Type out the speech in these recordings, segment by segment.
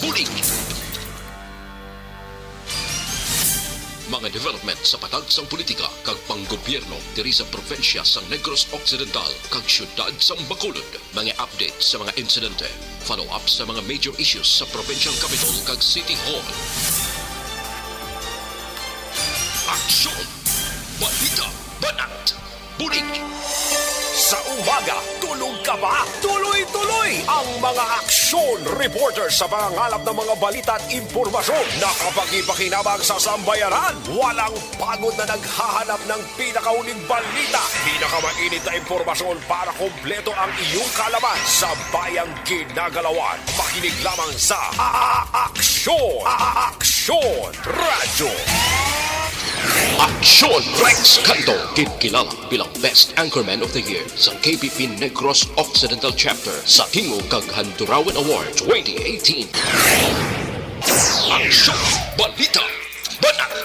Bulig. Mga development sa patagsang politika kag panggobyerno diri sa probinsya sa Negros Occidental kag syudad sa Bacolod. Mga update sa mga insidente, follow up sa mga major issues sa provincial capital kag City Hall. Aksyon! Balita! Banat! Bulig! Sa umaga, tulog ka ba? Tuloy-tuloy ang mga aksyon reporter sa pangangalap ng mga balita at impormasyon na kapag-ipakinabang sa sambayanan. Walang pagod na naghahanap ng pinakauling balita. Pinakamainit na impormasyon para kompleto ang iyong kalaman sa bayang ginagalawan. Makinig lamang sa Aksyon! Aksyon Radyo! Aksyon! Rex Canto, kilala bilang Best Anchorman of the Year sa KPP Negros Occidental Chapter sa Tingog kag Handurawan Award 2018. Aksyon! Balita! Banat!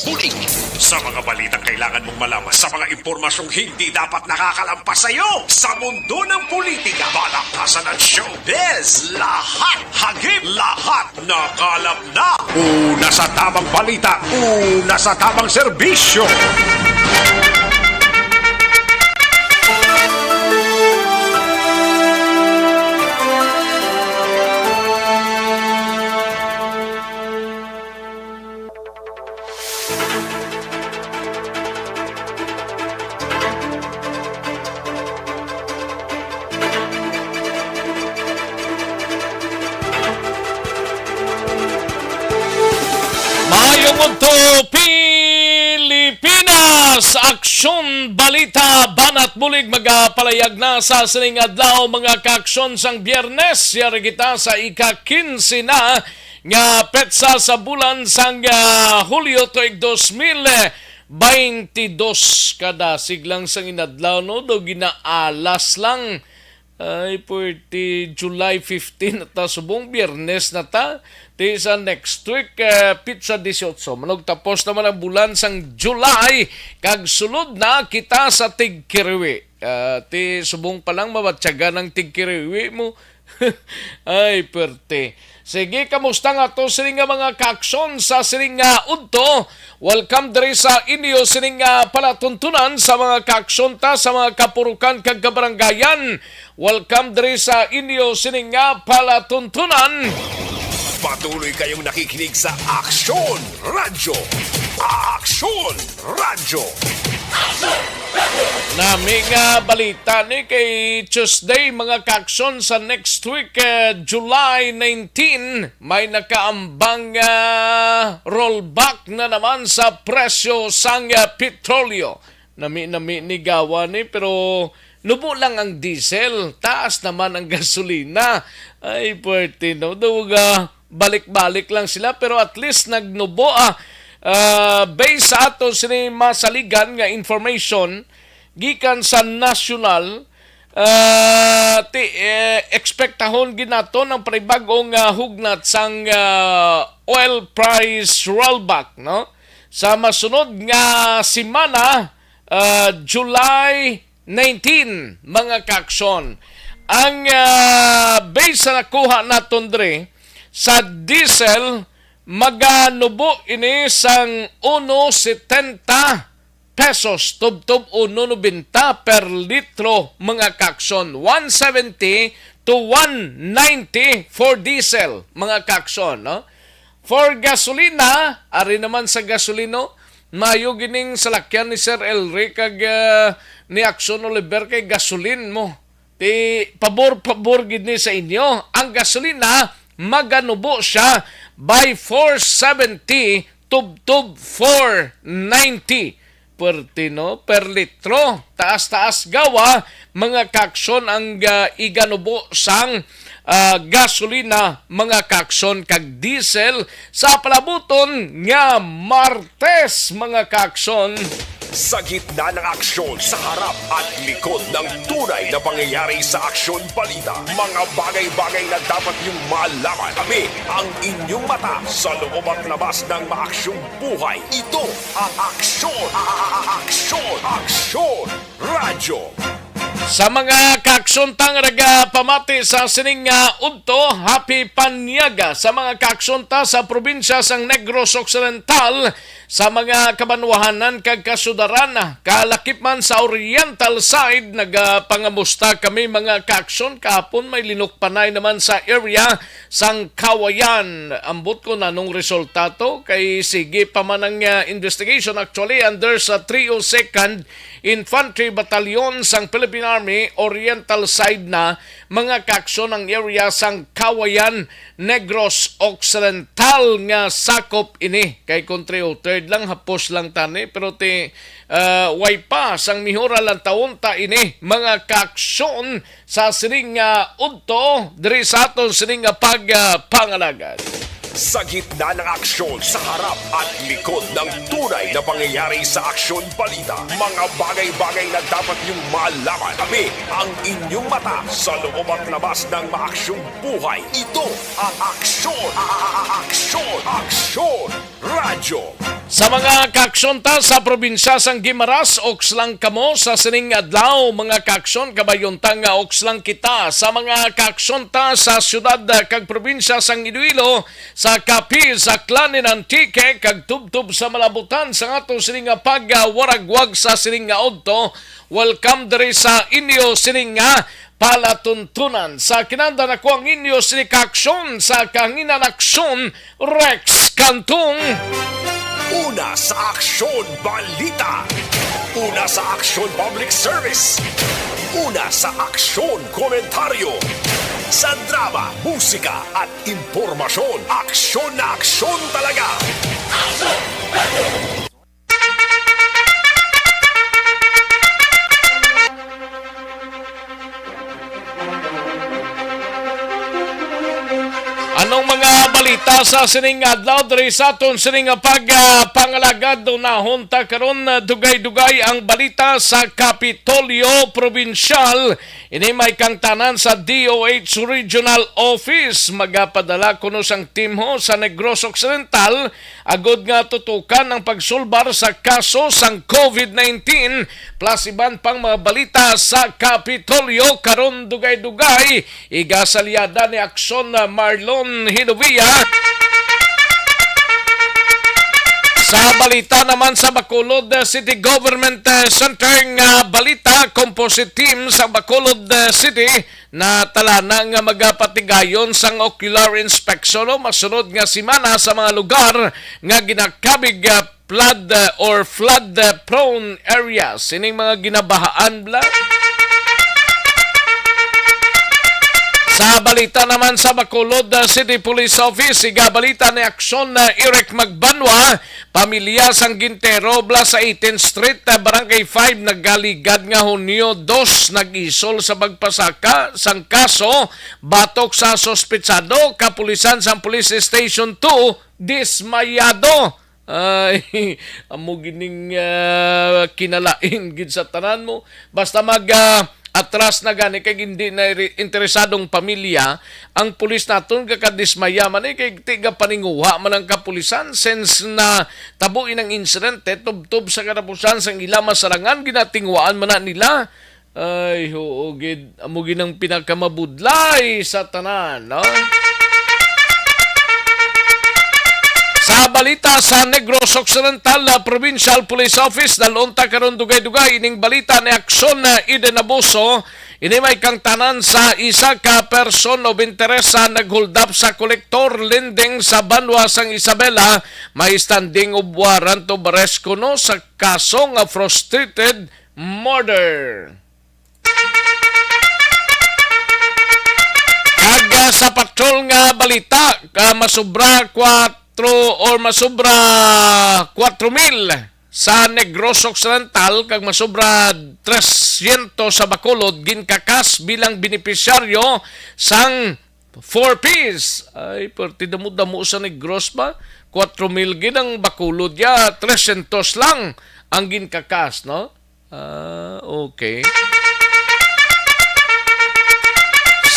Bulig! Sa mga balitang kailangan mong malaman, sa mga impormasyong hindi dapat nakakalampas sa iyo, sa mundo ng politika, balakasan ng showbiz, lahat hagip, lahat nakalap na. Una sa tamang balita, una sa tamang serbisyo. Pilipinas! Aksyon, balita, banat bulig magapalayag na sa sining adlaw mga kaaksyon sang Biyernes. Yari kita sa ika-15 na nga petsa sa bulan sang Hulyo tuig 2022 kada siglang sang inadlaw no do ginaalas lang. Ay, pwede July 15 na ta, subong Biyernes na ta. Di sa next week, pizza 18. Manog tapos naman ang bulan sang July. Kag sulod na kita sa Tigkiriwi. Ti subong pa lang mabatsaga ng Tigkiriwi mo. Ay, pwerte. Sige, kamusta nga to sining mga kaakson sa sining udto. Welcome diri sa inyo sining palatuntunan sa mga kaakson ta sa mga kapurukan kag kabaranggayan. Welcome diri sa inyo sining palatuntunan. Patuloy kayong nakikinig sa Aksyon Radyo. Aksyon Radyo. Nami nga balita ni kay Tuesday mga kaakson sa next week July 19 may nakaambang rollback na naman sa presyo sang petrolyo. Nami ni gawa ni pero nubo lang ang diesel, taas naman ang gasolina. Ay puwerte no, balik-balik lang sila pero at least nagnubo based sa ato sini masaligan nga information gikan sa national ekspektahon ginato ng panibagong hugnat sang oil price rollback no sa masunod nga semana July 19 mga kaakson. Ang base sa nakuha naton dre sa diesel maganubo ini sang 1.70 pesos tub-tub 1.90 per litro mga kaakson. 170 to 190 for diesel mga kaakson no. For gasolina, ari naman sa gasolino mayo gining salakyan ni Sir Elry kag ni Aksyon Oliver kay gasolin mo. Ti pabor gid ni sa inyo. Ang gasolina maganubo siya by 470 tub-tub 490 per litro. Taas-taas gawa mga kaakson ang iganubo sang gasolina mga kaakson kag diesel sa palabuton nga Martes mga kaakson. Sa gitna ng aksyon, sa harap at likod ng tunay na pangyayari sa Aksyon Balita, mga bagay-bagay na dapat niyong malaman. Kami ang inyong mata sa loob at labas ng maaksyong buhay. Ito ang Aksyon! Aksyon! Aksyon! Radyo! Sa mga kaksuntang pamati sa sining udto, happy panyaga sa mga kaksunta sa probinsya sang Negros Occidental, sa mga kabanwahanan kag kasudaran, kalakip man sa oriental side, nagapangamusta kami mga kakson. Kahapon may linukpanay naman sa area sang Kawayan. Ambot ko na nung resulta to, kay sige pa man ang investigation actually under sa 302nd Infantry Battalion sang Philippine Army, oriental side na mga kakson ang area sang Kawayan, Negros Occidental nga sakop ini. Kay country third lang, hapos lang tani, pero way pa sang mihura lang taon ta ini mga kakson sa sining udto diri sa aton sining pangalagan. Sa gitna ng aksyon, sa harap at likod ng tunay na pangyayari sa Aksyon Balita, mga bagay-bagay na dapat niyong malaman. Kami ang inyong mata sa loob at labas ng maaksyong buhay. Ito ang Aksyon! Aksyon! Aksyon! Radyo! Sa mga kaksunta sa probinsya sang Guimaras, okslang kamo sa sining adlaw, mga kakson kabayontang okslang kita. Sa mga kaksunta sa syudad kag probinsya sang Iloilo, sa Capiz, sa Klanin Antique kag tubtub sa Malabutan, sa ato sining pagwaragwag sa sining odto, welcome diri sa inyo sining palatuntunan. Sa kinanda na ko ang inyo sining kakson sa kanginan aksyon, Rex Cantong. Una sa Aksyon Balita. Una sa Aksyon Public Service. Una sa Aksyon Komentaryo. Sa drama, musika at impormasyon. Aksyon na aksyon talaga. Anong mga balita sa sining adlaw diri sa aton sining pangalagad na hunta karon, dugay-dugay ang balita sa Kapitolyo Provincial. Ini may kang tanan sa DOH Regional Office. Magapadala kuno sang team ho sa Negros Occidental agod nga tutukan ang pagsulbar sa kaso sang COVID-19 plus iban pang mga balita sa Kapitolyo karon, dugay-dugay igasalyada ni Akson Marlon Hinovia. Sa balita naman sa Bacolod City Government Center nga balita, composite team sa Bacolod City na tala na nga magapatigayon sang ocular inspection o masunod nga simana sa mga lugar nga ginakabig flood or flood prone areas. Sining mga ginabahaan bla. Sa balita naman sa Bacolod City Police Office, igabalita ni Aksyon na Eric Magbanwa, pamilya sang Gintero bla sa 18th Street, Barangay 5, nagaligad nga Hunyo 2, nag-isol sa pagpasaka sang kaso, batok sa sospetsado, kapulisan sang Police Station 2, dismayado. Ay, amo gining kinalain gid sa tanan mo. Basta atras na gani kay hindi na interesadong pamilya, ang pulis naton kakadismaya man kay tiga paninguha man ang kapulisan since na tabuin ang insidente tubtob sa karapusan sang ila masarangan ginatingwaan man na nila. Ay, oo gid amo ginang pinakamabudlay sa tanan, no? Sa balita sa Negros Occidental Provincial Police Office, dalunta karon dugay-dugay ining balita ni Akson Eden Abuso. Ini may kang tanan sa isa ka person of interest sa naghold up sa collector lending sa Banwa sang Isabela. May standing of warrant of arrest kuno sa kaso nga frustrated murder. Kag sa patrol nga balita, masubra or masubra 4,000 sa Negros Occidental kag masubra 300 sa Bacolod ginkakas bilang benepisyaryo sang 4Ps. Ay, pertidamo-damo sa Negros ba? 4,000 gin ang Bacolod ya, 300 lang ang ginkakas, no? Okay.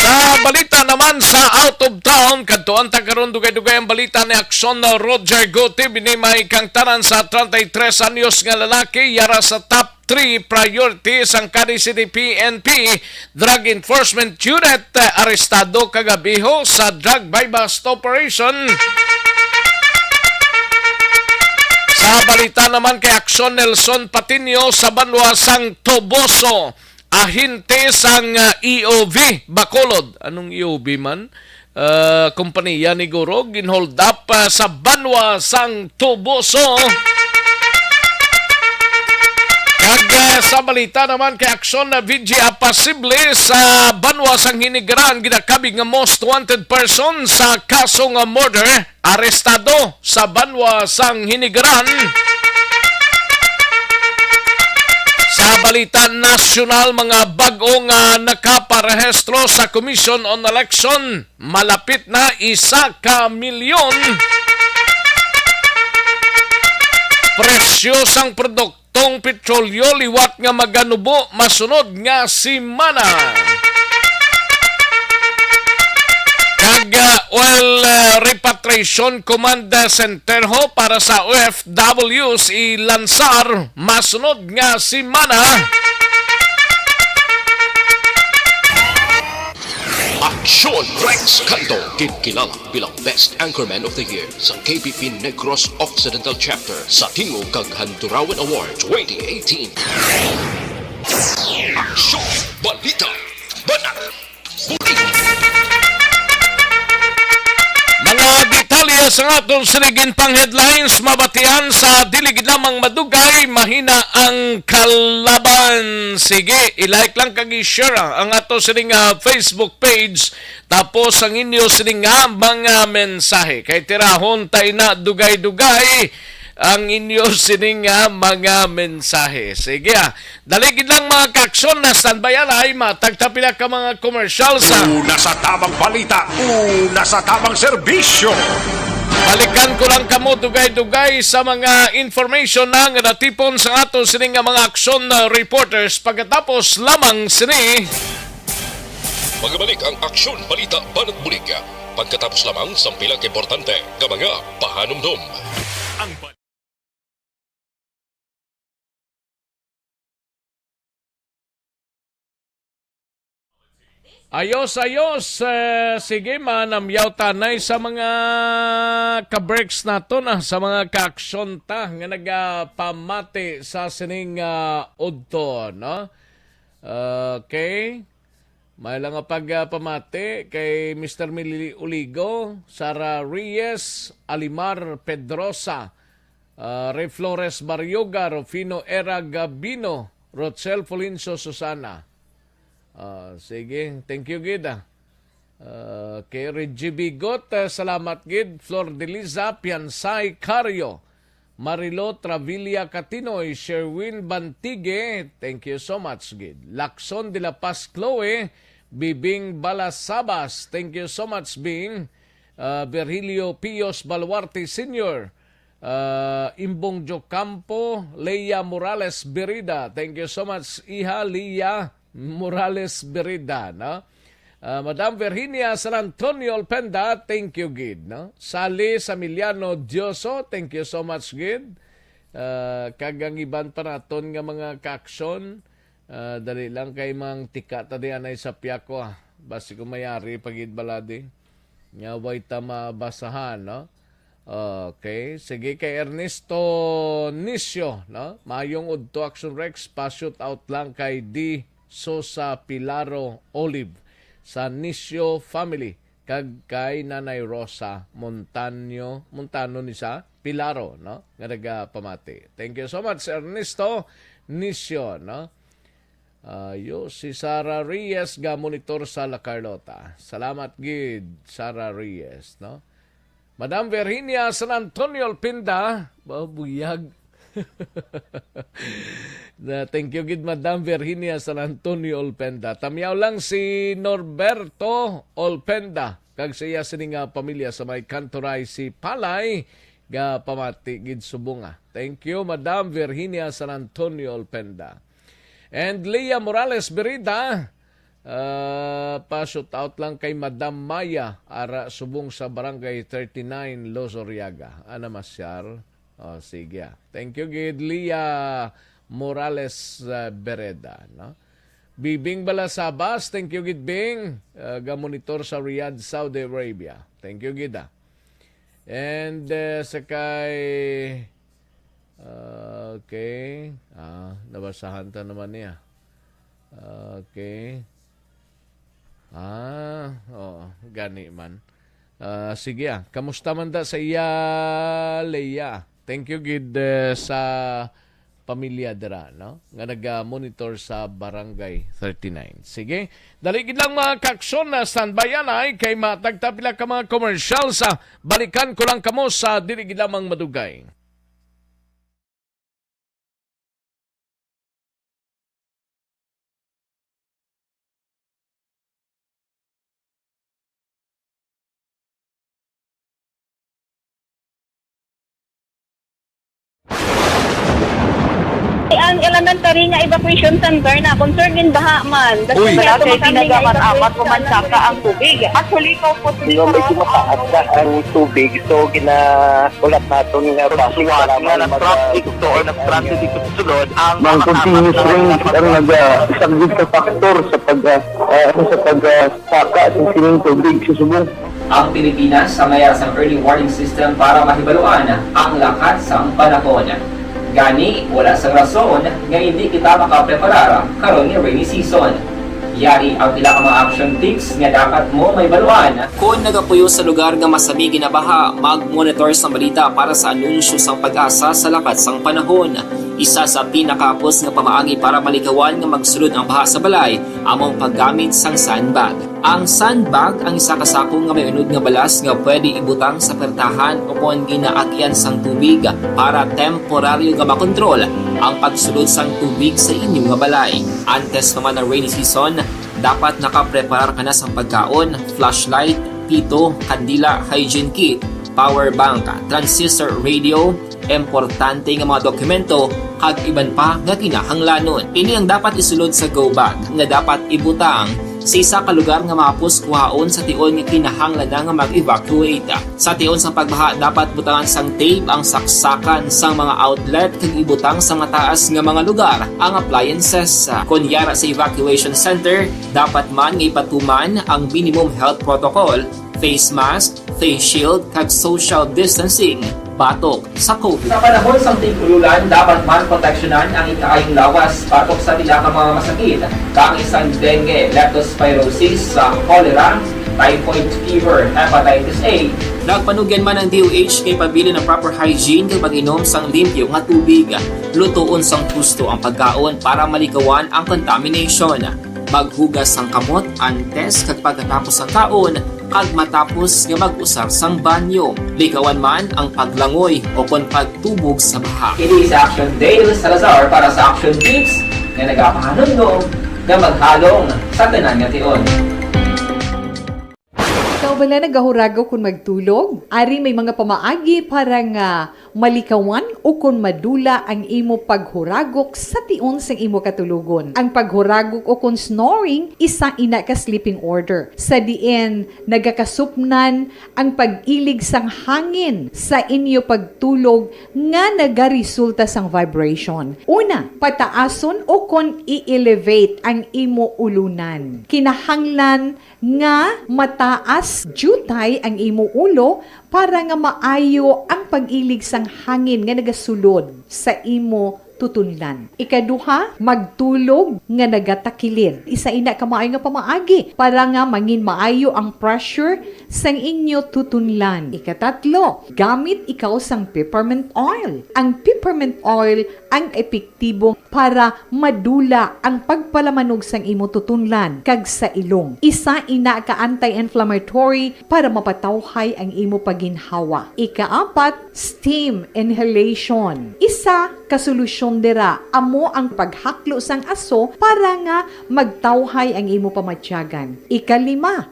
Sa balita naman sa out of town, kadtuan ta karon dugay-dugay ang balita ni Akson Roger Gotti, binimay kang tanan sa 33 anyos nga lalaki yara sa top 3 priorities ang KDCD PNP Drug Enforcement Unit arestado kagabiho sa drug buy-bust operation. Sa balita naman kay Aksyon Nelson Patinio sa Banwasang Toboso, ahinte sang EOV Bacolod. Anong EOV man? Kompanya ni Guro ginhold up sa Banwasang Toboso. Kag sa balita naman kay Aksyon na VG Apasible sa Banwasang Hinigaran ginakabig nga most wanted person sa kaso nga murder arestado sa Banwasang Hinigaran. Sa balita nasyonal, mga bagong nakaparehistro sa Commission on Election, malapit na 1 milyon. Presyo sang produktong petrolyo liwat nga maganubo masunod nga simana. Kag oil repatriation command center ho para sa OFWs ilansar masunod nga simana. Aksyon Rex Canto, kinilala bilang Best Anchorman of the Year sa KPP Negros Occidental Chapter sa Tingog kag Handurawan Award 2018. Aksyon Balita Banat Buli. Mga detalye sa atong sinigin pang headlines, mabatian sa diligid lamang madugay, mahina ang kalaban. Sige, ilike lang kag i-share ang ato sining Facebook page, tapos ang inyo sining mga mensahe. Kay tirahon tayo na dugay-dugay ang inyo sining mga mensahe. Sige daligid lang mga kaksyon na standbyan ay matagtapila ka mga commercial sa Una sa tamang balita, una sa tamang serbisyo. balikan ko lang kamo dugay-dugay sa mga information na nga natipon sa ato sining mga aksyon reporters pagkatapos lamang sini. Magbalik ang Aksyon Balita Banat Bulig pagkatapos lamang sa pilang importante nga mga pahanumdum. Ayos. Sige, manamyaw tanay sa mga ka-breaks nato na sa mga ka-aksyon ta nga nagapamati sa sining udto, no? Okay. May lang nga pagpamati kay Mr. Millie Uligo, Sara Reyes, Alimar Pedrosa, Ray Flores Baryoga, Rufino Era Gabino, Rochelle Folinso Susana. Sige, thank you gid. Kay Reggie Bigot, salamat gid. Flor de Liza, Piansay Cario, Marilo Travilla Catinoy, Sherwin Bantige, thank you so much gid. Lacson de la Paz Chloe, Bibing Balasabas, thank you so much Bing. Virgilio Pios Baluarte Sr., Imbong Jocampo, Leia Morales Berida, thank you so much Iha Leia Morales Berida, no? Madam Virginia San Antonio Alpenda, thank you gid, no? Sally Samiliano Dioso, thank you so much gid. Kagang iban pa naton nga mga kaaksyon, dali lang kay mang tika tadi anay sa piyako, basi ko mayari pagid baladi nya way ta mabasahan, no? Okay, sige kay Ernesto Nisio, no? Mayong udto Action Rex, pa-shoot out lang kay D. Sosa Pilaro Olive sa Nisio family kag kay Nanay Rosa Montano ni sa Pilaro, no? Nga nagapamati. Thank you so much Ernesto Nisio, no? Si Sara Reyes ga monitor sa La Carlota. Salamat gid Sara Reyes, no? Madam Virginia San Antonio Alpinda, buyag. Thank you gid Madam Virginia San Antonio Olpenda. Tamyaw lang si Norberto Olpenda kag siya sining pamilya sa may Kantoray si Palay ga pamati gid subunga. Thank you Madam Virginia San Antonio Olpenda. And Leia Morales Berida, pa-shoot out lang kay Madam Maya ara subong sa Barangay 39 Losoriaga. Ana masyar. Sige. Thank you, gid Leah Morales Bereda, no? Bibing Balasabas, thank you gid Bing. Ga-monitor sa Riyadh, Saudi Arabia. Thank you gid. And sakay okay. Nabasahan ta naman niya. Okay. Gani man. Sige kamusta man da sa iya, Leia? Thank you gid sa pamilya dira, no? Nga nag-monitor sa Barangay 39. Sige, dali gid lang mga kaksyon na standbyan ay kay matagtapila ka mga commercial sa balikan ko lang kamo sa dili gid lamang madugay. Ang elementary nga evacuation center na concern din baha man. Uy, kaya kay pinagamat-amat pumansaka ang tubig. Actually, ko po Medyo mataas na ang tubig. So, ulat natin nga basuhan nga nag-traffic to or nag-traffic dito sa sulod. Ang continuous rain ang nag-isang sa factor sa pagsaka sa sining tubig sa subong. Ang Pilipinas sa mayas ng early warning system para mahibaluan ang lakas ng panahon. Gani, wala sa rason nga hindi kita makapreparar karon ni rainy season. Yari ang pila ka mga action tips nga dapat mo may baluan. Kung nagapuyo sa lugar nga masabi ginabaha, mag-monitor sa balita para sa anunsyo sang pag-asa sa lakas ng panahon. Isa sa pinakapos nga pamaagi para malikawan nga magsulod ang baha sa balay, among paggamit sang sandbag. Ang sandbag ang isa kasakong nga may unod nga balas nga pwede ibutang sa pertahan o kung ginaagyan sang tubig para temporaryo nga makontrol ang pagsulod sang tubig sa inyong nga balay. Antes naman ng rainy season, dapat nakapreparar ka na sang pagkaon, flashlight, pito, kandila, hygiene kit, power bank, transistor radio, importante nga mga dokumento kag iban pa nga kinahanglanon. Ini ang dapat isulod sa go bag nga dapat ibutang sa isa ka lugar nga mapos kuhaon sa tion nga kinahanglan nga mag-evacuate. Sa tion sa pagbaha dapat butangan sang tape ang saksakan sang mga outlet kag ibutang sa mataas nga mga lugar ang appliances. Kunyara sa evacuation center, dapat man nga ipatuman ang minimum health protocol, face mask, face shield kag social distancing batok sa COVID. Sa panahon sa tig-ululan, dapat man proteksyonan ang ikaayong lawas batok sa tila ka mga masakit, kang isang dengue, leptospirosis, cholera, typhoid fever, hepatitis A. Nagpanugyan man ang DOH kay pabili ng proper hygiene kay pag-inom sang limpyo nga tubig. Lutuon sang gusto ang pagkaon para malikawan ang contamination. Maghugas sang kamot antes kag pagkatapos ang kaon kag matapos nga mag-usar sang banyo. Likawan man ang paglangoy o kon pagtubog sa baha. It is Action Dale Salazar para sa Action Tips nga nagapahanundong nga maghalong sa tanan nga tion. Ikaw bala nagahuragaw kung magtulog? Ari may mga pamaagi para nga malikawan o kung madula ang imo paghuragok sa tion sang imo katulugon. Ang paghuragok o kung snoring, isa ina ka sleeping order. Sa diin, nagakasupnan ang pag-ilig sang hangin sa inyo pagtulog nga nagaresulta sang vibration. Una, pataason o kung i-elevate ang imo ulunan. Kinahanglan nga mataas jutay ang imo ulo para nga maayo ang pag-ilig sang hangin nga nagasulod sa imo tutunlan. Ikaduha, magtulog nga nagatakilid. Isa ina ka maayo nga pamaagi para nga mangin maayo ang pressure sang inyo tutunlan. Ikatatlo, gamit ikaw sang peppermint oil. Ang peppermint oil ang epektibo para madula ang pagpalamanog sang imo tutunlan kag sa ilong. Isa ina ka anti-inflammatory para mapatawhay ang imo paginhawa. Ikaapat, steam inhalation. Isa ka solusyon dira amo ang paghaklo sang aso para nga magtawhay ang imo pamatyagan. Ikalima,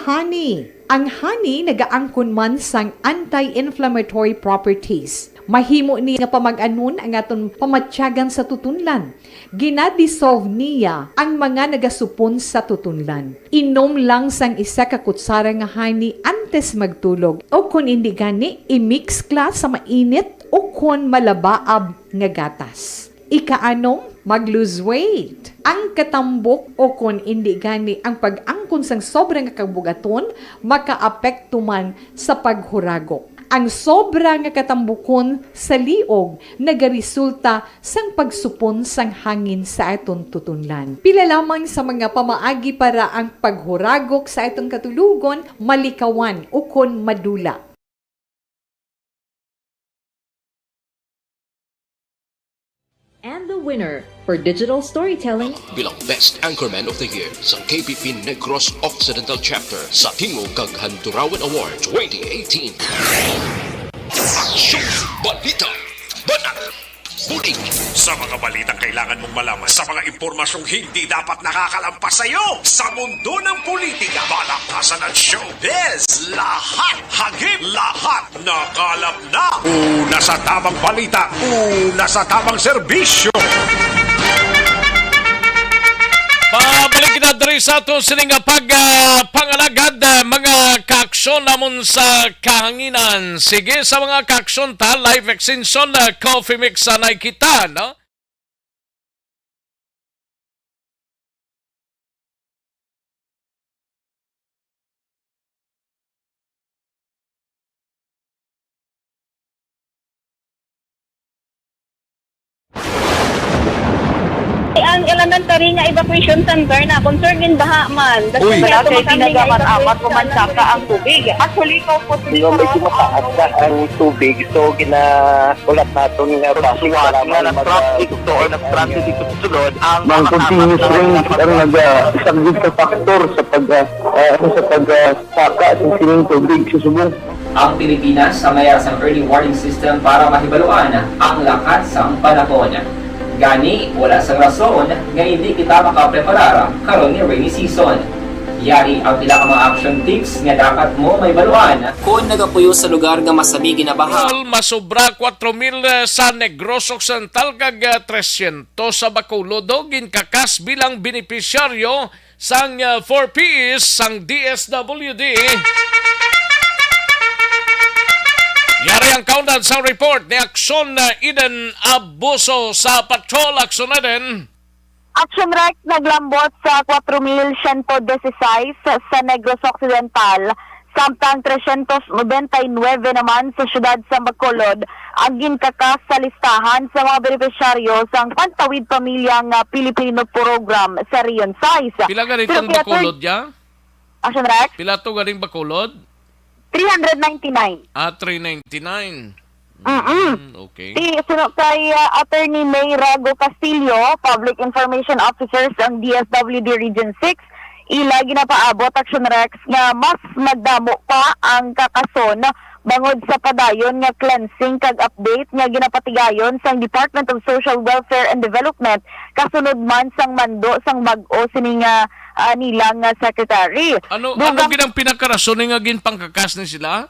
honey. Ang honey nagaangkon man sang anti-inflammatory properties. Mahimo ni nga pamag-anon ang aton pamatyagan sa tutunlan. Ginadissolve niya ang mga nagasupon sa tutunlan. Inom lang sang isa ka kutsara nga honey antes magtulog. O kung hindi gani, i-mix kla sa mainit o kung malabaab nga gatas. Ikaanong, mag-lose weight. Ang katambok o kon hindi gani ang pag-angkon sang sobrang kabugaton, makaapekto man sa paghuragok. Ang sobra nga katambukon sa liog nagaresulta sang pagsupon sang hangin sa aton tutunlan. Pila lamang sa mga pamaagi para ang paghuragok sa aton katulugon malikawan o kon madula. And the winner for digital storytelling Bilang Best Anchorman of the Year sa KPP Negros Occidental Chapter sa Tingog kag Handurawan Award 2018. Aksyon! Balita! Banat! Bulig! Sa mga balitang kailangan mong malaman, sa mga impormasyong hindi dapat nakakalampas sa iyo, sa mundo ng politika, balakasan at showbiz, lahat, hagip, lahat, nakalap na. Una sa tamang balita, una sa tamang serbisyo. Pabalik na diri sa ato sining pangalagad mga kaaksyon namon sa kahanginan. Sige sa mga kaaksyon ta live extension coffee mix sa nakita, no? Ang elementary nga evacuation center na concern din baha man. Uy, kaya kasi pinagamat-amat pumansaka ang tubig. Actually, ko po Yung medyo mataas na ang tubig, so ginaulat natin nga pasiwat nga na-trap dito or na-stranded dito sa sulod. Ang continuous rain ang nag-isagid ka factor sa pagsaka at sining tubig sa subong. Ang Pilipinas sa mayas ng early warning system para mahibaluan ang lakas ng panahon. Gani, wala sang rason nga hindi kita makapreparara karon ni rainy season. Yari ang pila ka mga action tips nga dapat mo may baluan kung nagapuyo sa lugar nga masabi ginabaha. Masobra 4,000 sa Negros Occidental kag 300 sa Bacolod ginkakas bilang benepisyaryo sang 4Ps sang DSWD. Yari ang countdown sa report ni Aksyon Eden Abuso sa Patrol Aksyon Eden. Action Rex naglambot sa 4,116 sa Negros Occidental, samtang 399 naman sa syudad sa Bacolod ang ginkakas sa listahan sa mga benepisyaryo sa Pantawid Pamilyang Pilipino Program sa Region 6. Pila ganitong Bacolod ya? Action Rex? Pila to ganing Bacolod? 399. 399. Okay. Sunod kay Attorney May Rago Castillo, Public Information Officer ng DSWD Region 6, ila ginapaabot Action Rex nga mas magdamo pa ang kakason bangod sa padayon nga cleansing kag update nga ginapatigayon sang Department of Social Welfare and Development kasunod man sang mando sang bag-o sining nilang secretary. Ano ginang pinakarason nga ginpangkakas ni sila?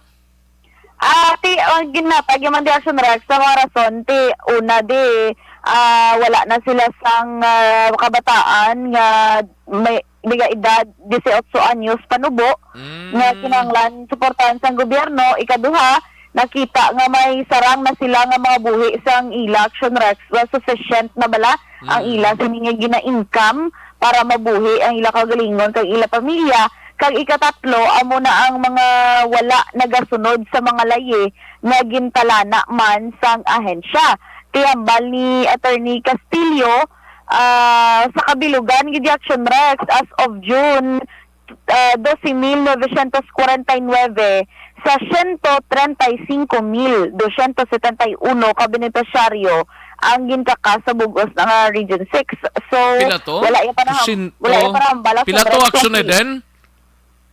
Ginatag yung Action Rex sa mga rason, una wala na sila sang kabataan nga may edad 18 anyos panubo nga kinanglan suportahan sang gobyerno. Ikaduha, nakita nga may sarang na sila nga mga buhi sang ila Action Rex, sufficient na bala ang ila sining gina-income para mabuhi ang ila kagalingon kag ila pamilya. Kag ikatatlo, amo na ang mga wala nagasunod sa mga layi nga gintalana man sang ahensya. Tiyambal ni Attorney Castillo, sa kabilugan gid Action Rex as of June 12,949 sa 135,271 ka benepisyaryo ang ginkakas sa bugos ng Region 6. So wala pa na balak. Pila to Action Eden?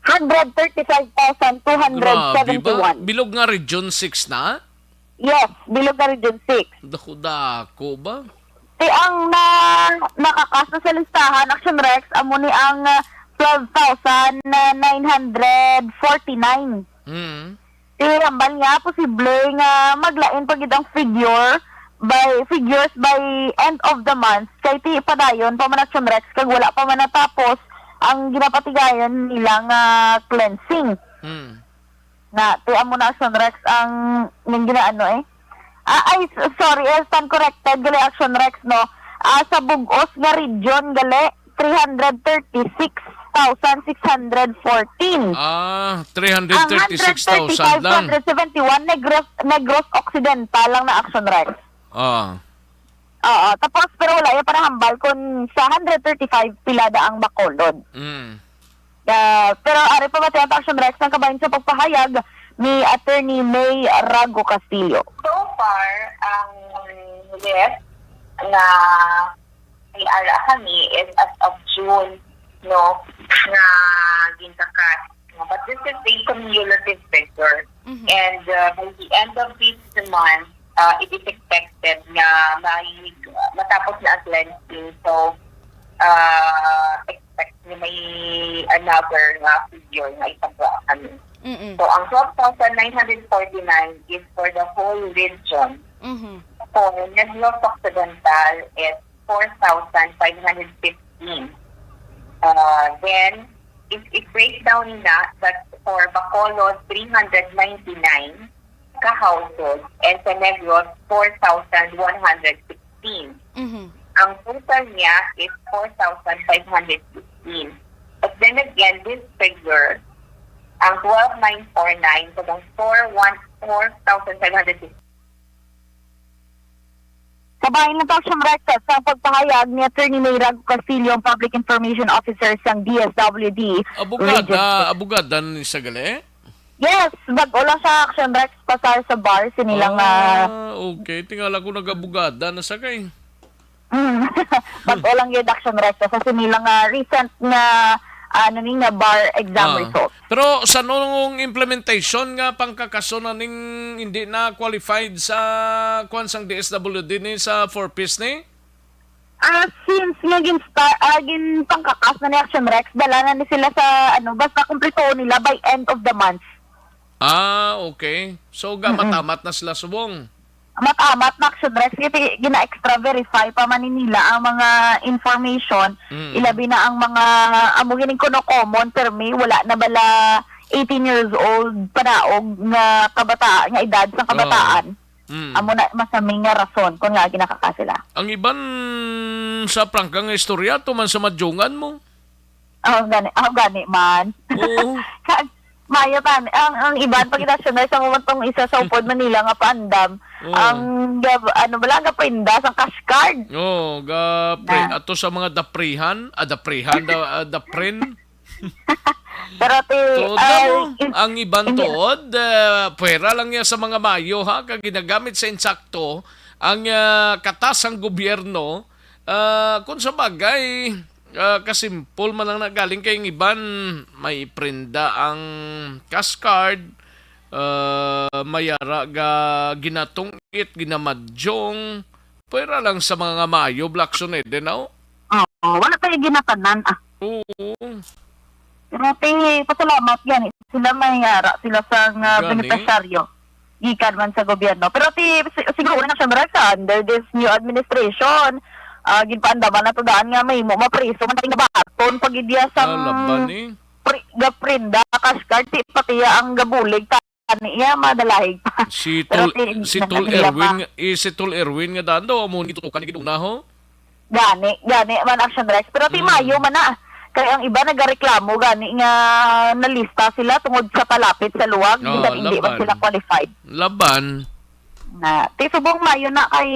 135,271. Bilog nga Region 6 na? Yes, bilog na Region 6. Dako ba? Ang nakakasa sa listahan, Action Rex, amo ni ang 12,949. Ambal nga, posible nga maglain pagid ang figures by end of the month. Kay ti padayon pa man Action Rex, kag wala pa man natapos ang ginapatigayon nilang cleansing. Na, tiyan mo na Action Rex ang ginaano Sorry, stand corrected, gali Action Rex, no? Sa Bugos nga region, gali, 336,614. Ah, Ang 336,000 lang. 135,171, Negros Occidental lang na Action Rex. Ah. Oo, tapos pero wala yung parahambal kung sa 135 pilada ang Bacolod. Mm. Pero ari pa ba sa Action Rex ng kabahin sa pagpahayag ni Attorney May Rago Castillo. So far, ang list na iara kami is as of June, no, na gintakas. But this is a cumulative figure. And by the end of this month, it is expected na matapos na ang cleansing. So, expect na may another figure na itagwa kami. So, ang 12,949 is for the whole region. For Negros Occidental is 4,515. Then, if break down na, that for Bacolod, 399 ka-household, and sa Negros, 4,116. Ang total niya is 4,515. But then again, this figure, ang 12,949, so ang 4,515. Kabahin ng Action Rex sa pagpahayag ni Attorney May Rago Castillo, ang Public Information Officer sang DSWD. Abogada ni sa gali? Yes, bago lang sa Action Rex pasar sa bar sinilang Okay. Tingala ko nag-abogada na sa kay. bago lang yung Action Rex sa sinilang recent na nga bar exam results. Pero sa nung implementation nga pangkakaso na ning hindi na qualified sa kwansang DSWD ni sa 4-piece ni? Since naging pangkakas na ni Action Rex, dala na ni sila sa basta kumpleto nila by end of the month. Okay. So gamatamat na sila subong. Matamat na Action Rex, gina-extra verify pa man nila ang mga information, ilabi na ang mga amugining kuno common permi, wala na bala 18 years old panaog nga kabataan, nga edad sa kabataan. Amo na masaming nga rason kung nga ginakaka sila. Ang iban sa prangkang istorya to man sa madyungan mo. Gani man. Oo. Mayo tan ang iban pag national sa momentong isa sa upod Manila nga paandam ang bala prinda sang cash card. Ato sa mga daprihan, daprin. Pero ang iban tuod pwera lang niya sa mga mayo ha kag ginagamit sa insakto ang katas ang gobyerno kung sa bagay kasimpol man lang nagaling kay iban may prenda ang cash card mayara ga ginatungit ginamadyong pwera lang sa mga mayo black sunede no? Wala tayo ginatanan Oo. Pero pasalamat yan sila mayara sila sa beneficiaryo gikan man sa gobyerno pero siguro na siya marasa under this new administration ginpaandaman na to daan nga may mo mapriso man tayo nabaton pag idya sang gaprinda cash card patiya ang gabulig niya madalahig pa si Tol Erwin nga daan daw amo gitutukan giduna ho gani man Action Rex pero mayo man na kaya ang iba nagareklamo gani nga nalista sila tungod sa palapit sa luwag hindi man sila qualified laban na subong mayo na kay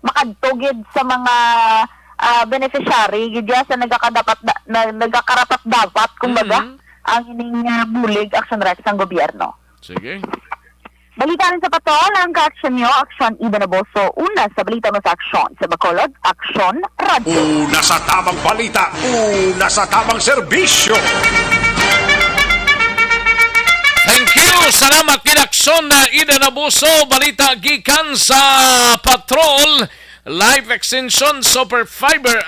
makadtugid sa mga beneficiary gidya sa nagakarapat dapat kumbaga ang ining bulig Action Rex ang gobyerno. Sige. Balita rin sa patol ang ka-action nyo, Action Ida Naboso. Una sa balita mo sa Action sa Bacolod, Action Radio. Una sa tamang balita, una sa tamang serbisyo. Thank you! Salamat kinaksyon na Ida Nabuso. Balita gikan sa Patrol. Life Extension Super Fiber.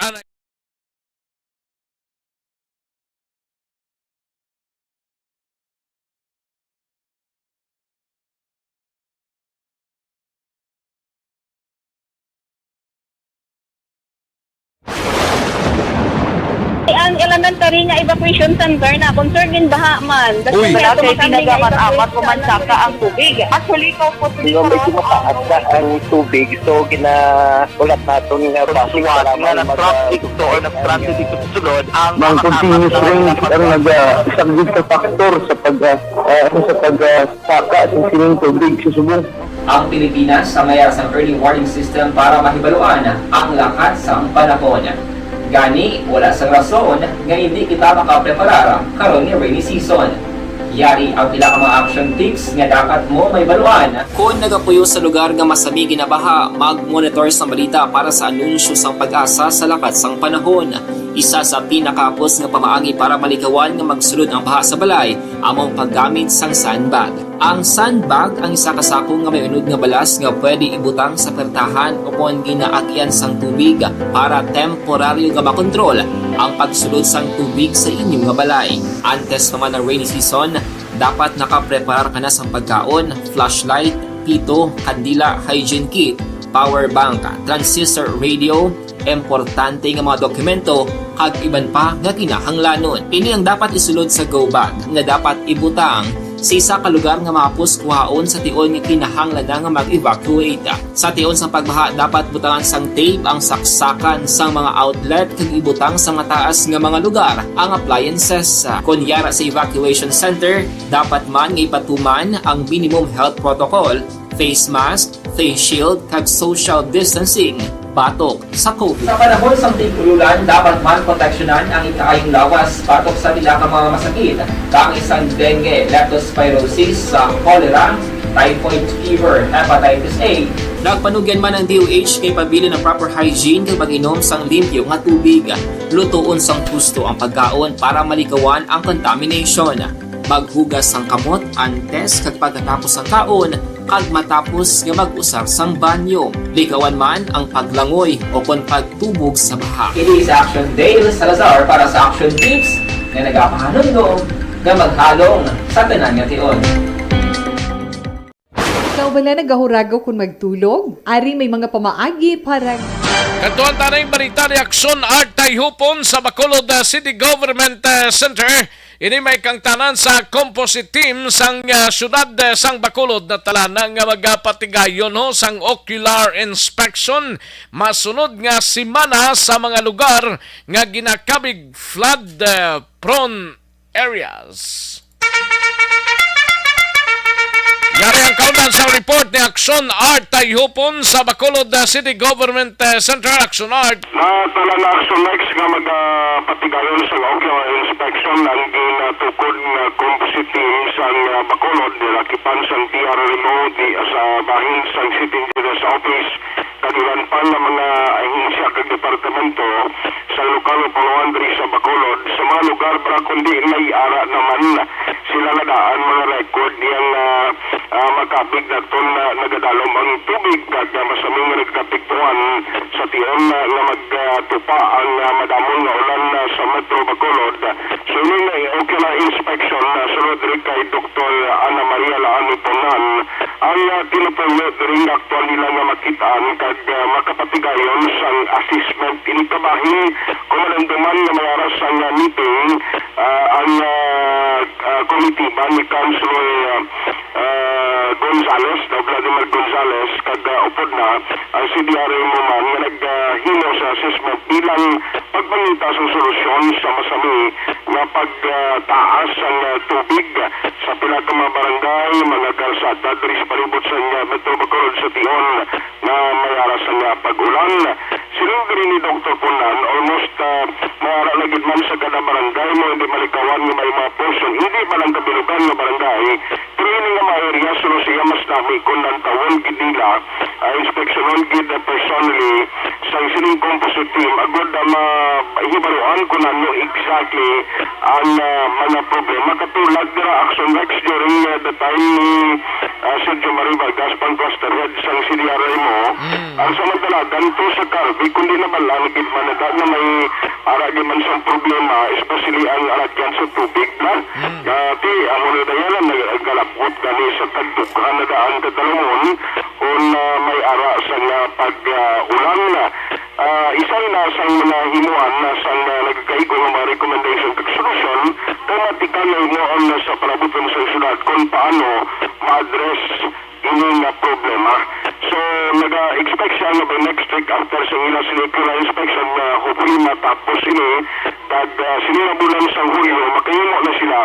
Ang elementary nga evacuation center na concern din baha man. Uy. Wala kay pinagamat-amat pumansaka ang tubig. Actually, ko po Yung medyo mataas na ang tubig, so ginaulat natin nga basuhan nga nag-traffic to or nag-transit dito sa sulod ang continuous rain ang nag-subject sa factor sa pagsaka sa sining tubig sa subong. Ang Pilipinas sa mayroon sa early warning system para mahibaluan ang lakas ng panahon. Gani, wala sa rason nga hindi kita makapreparar karon ni rainy season. Yari ang pila ka mga action tips nga dapat mo may baluan. Kung nagapuyo sa lugar nga masabi ginabaha, mag-monitor sa balita para sa anunsyo sang pag-asa sa lakas sang panahon. Isa sa pinakapos nga pamaagi para malikawan nga magsulod ang baha sa balay, among paggamit sang sandbag. Ang sandbag ang isa kasakong nga may unod nga balas nga pwede ibutang sa pertahan upon ginaagyan sang tubig para temporaryo nga makontrol ang pagsulod sang tubig sa inyong nga balay. Antes naman ng rainy season, dapat nakapreparar ka na sa pagkaon, flashlight, pito, kandila, hygiene kit, power bank, transistor radio, importante nga mga dokumento, kag iban pa nga kinahanglanon. Ini ang dapat isulod sa go bag nga dapat ibutang sa isa ka lugar nga mapus kuhaon sa tion nga kinahanglan nga mag-evacuate. Sa tion sa pagbaha dapat butangan sang tape ang saksakan sang mga outlet kag ibutang sa mataas nga mga lugar ang appliances. Kunyara sa evacuation center, dapat man nga ipatuman ang minimum health protocol, face mask, face shield kag social distancing batok sa COVID. Sa panahon sa tigululan, dapat man proteksyonan ang ikaayong lawas batok sa nila ka mga masakit. Kang isang dengue, leptospirosis, cholera, typhoid fever, hepatitis A. Nagpanugyan man ang DOH kay pabili ng proper hygiene kay pag-inom sang limpyo nga tubig. Lutuon sang gusto ang pagkaon para malikawan ang contamination. Maghugas sang kamot antes kag pagkatapos ang kaon kag matapos nga mag-usar sang banyo. Likawan man ang paglangoy o kon pagtubog sa baha. It is Action Dale Salazar para sa Action Tips na nagapahanong nga maghalong sa tanan nga tion. Ikaw bala nagahurago kung magtulog? Ari may mga pamaagi para... Katuan tanay balita ni Aksyon Art Tayhupon sa Bacolod City Government Center. Ini may kang tanan sa composite team sang syudad sang Bacolod na talanang nga magapatigayon ho sang ocular inspection. Masunod nga simana sa mga lugar nga ginakabig flood prone areas. Yari ang kaunan sa report ni Aksyon Art Tayhupon sa Bacolod City Government Center. Aksyon Art. Tala na Action Next nga magpatigayon sa ocular inspection ang ginatukod nga composite team sa Bacolod nilakipan sa TRMO di sa bahin sa City Engineer's Office kagilan pa ng mga ahinsya kag departamento sa lokal puluan diri sa Bacolod sa mga lugar para kundi may ara naman sila nadaan mga record yang makabig na ton na nagadalom ang tubig kag masaming nagkapiktuan sa tiyon nga magtupa ang madamon nga ulan sa Metro Bacolod. So yun na ocular inspection sunod rin kay Dr. Ana Maria Laani Ponan ang tinupulot rin aktual nila nga makitaan kag makapatigayon sa assessment inikabahin kumalanduman nga mayaras ang meeting ang committee ba ni Councilor Gonzales, Vladimir Gonzales, kag upod na ang CDRMO man nga naghimo sa assessment bilang pagpangita sa solusyon sa masami na pagtaas ang tubig sa pila ka mga barangay, mga kalsada, diri sa palibot sa Metro Bacolod sa Tion na mayaras ang pag-ulan. Siling diri ni Dr. Punan, almost mayara lagid man sa kada barangay mo, hindi malikawan nga may mga portion, hindi ba lang kabilugan nga barangay, pero yun nga mga area, sulo siya mas nami kung nantawon gid nila, inspeksyonon gid personally sa siling composite team, agod mahibaruan kung ano exactly ang mga problema. Katulad dira Action Next during the time ni Sergio Marie Vargas, Cluster Head sang CDRMO, ang samantala, ganito sa Carby, kundi na balang gid man na may aragi man sa problema, especially ang aragyan sa tubig na. Ti, ang una dayanan, naggalapot gani sa tagtukan na daan kadalumon, kung may ara sa pag-ulan na. Isang na sa mga himuan na sa nagkaigo ng mga recommendation kag solusyon kay matikanay mo ang sa panabuton sa syudad kung paano ma-address ini nga problema. So, nag-expect siya na by next week after sa ila sinikular inspection na hopefully matapos ini kag sinirabulan sa Hulyo, makahimo na sila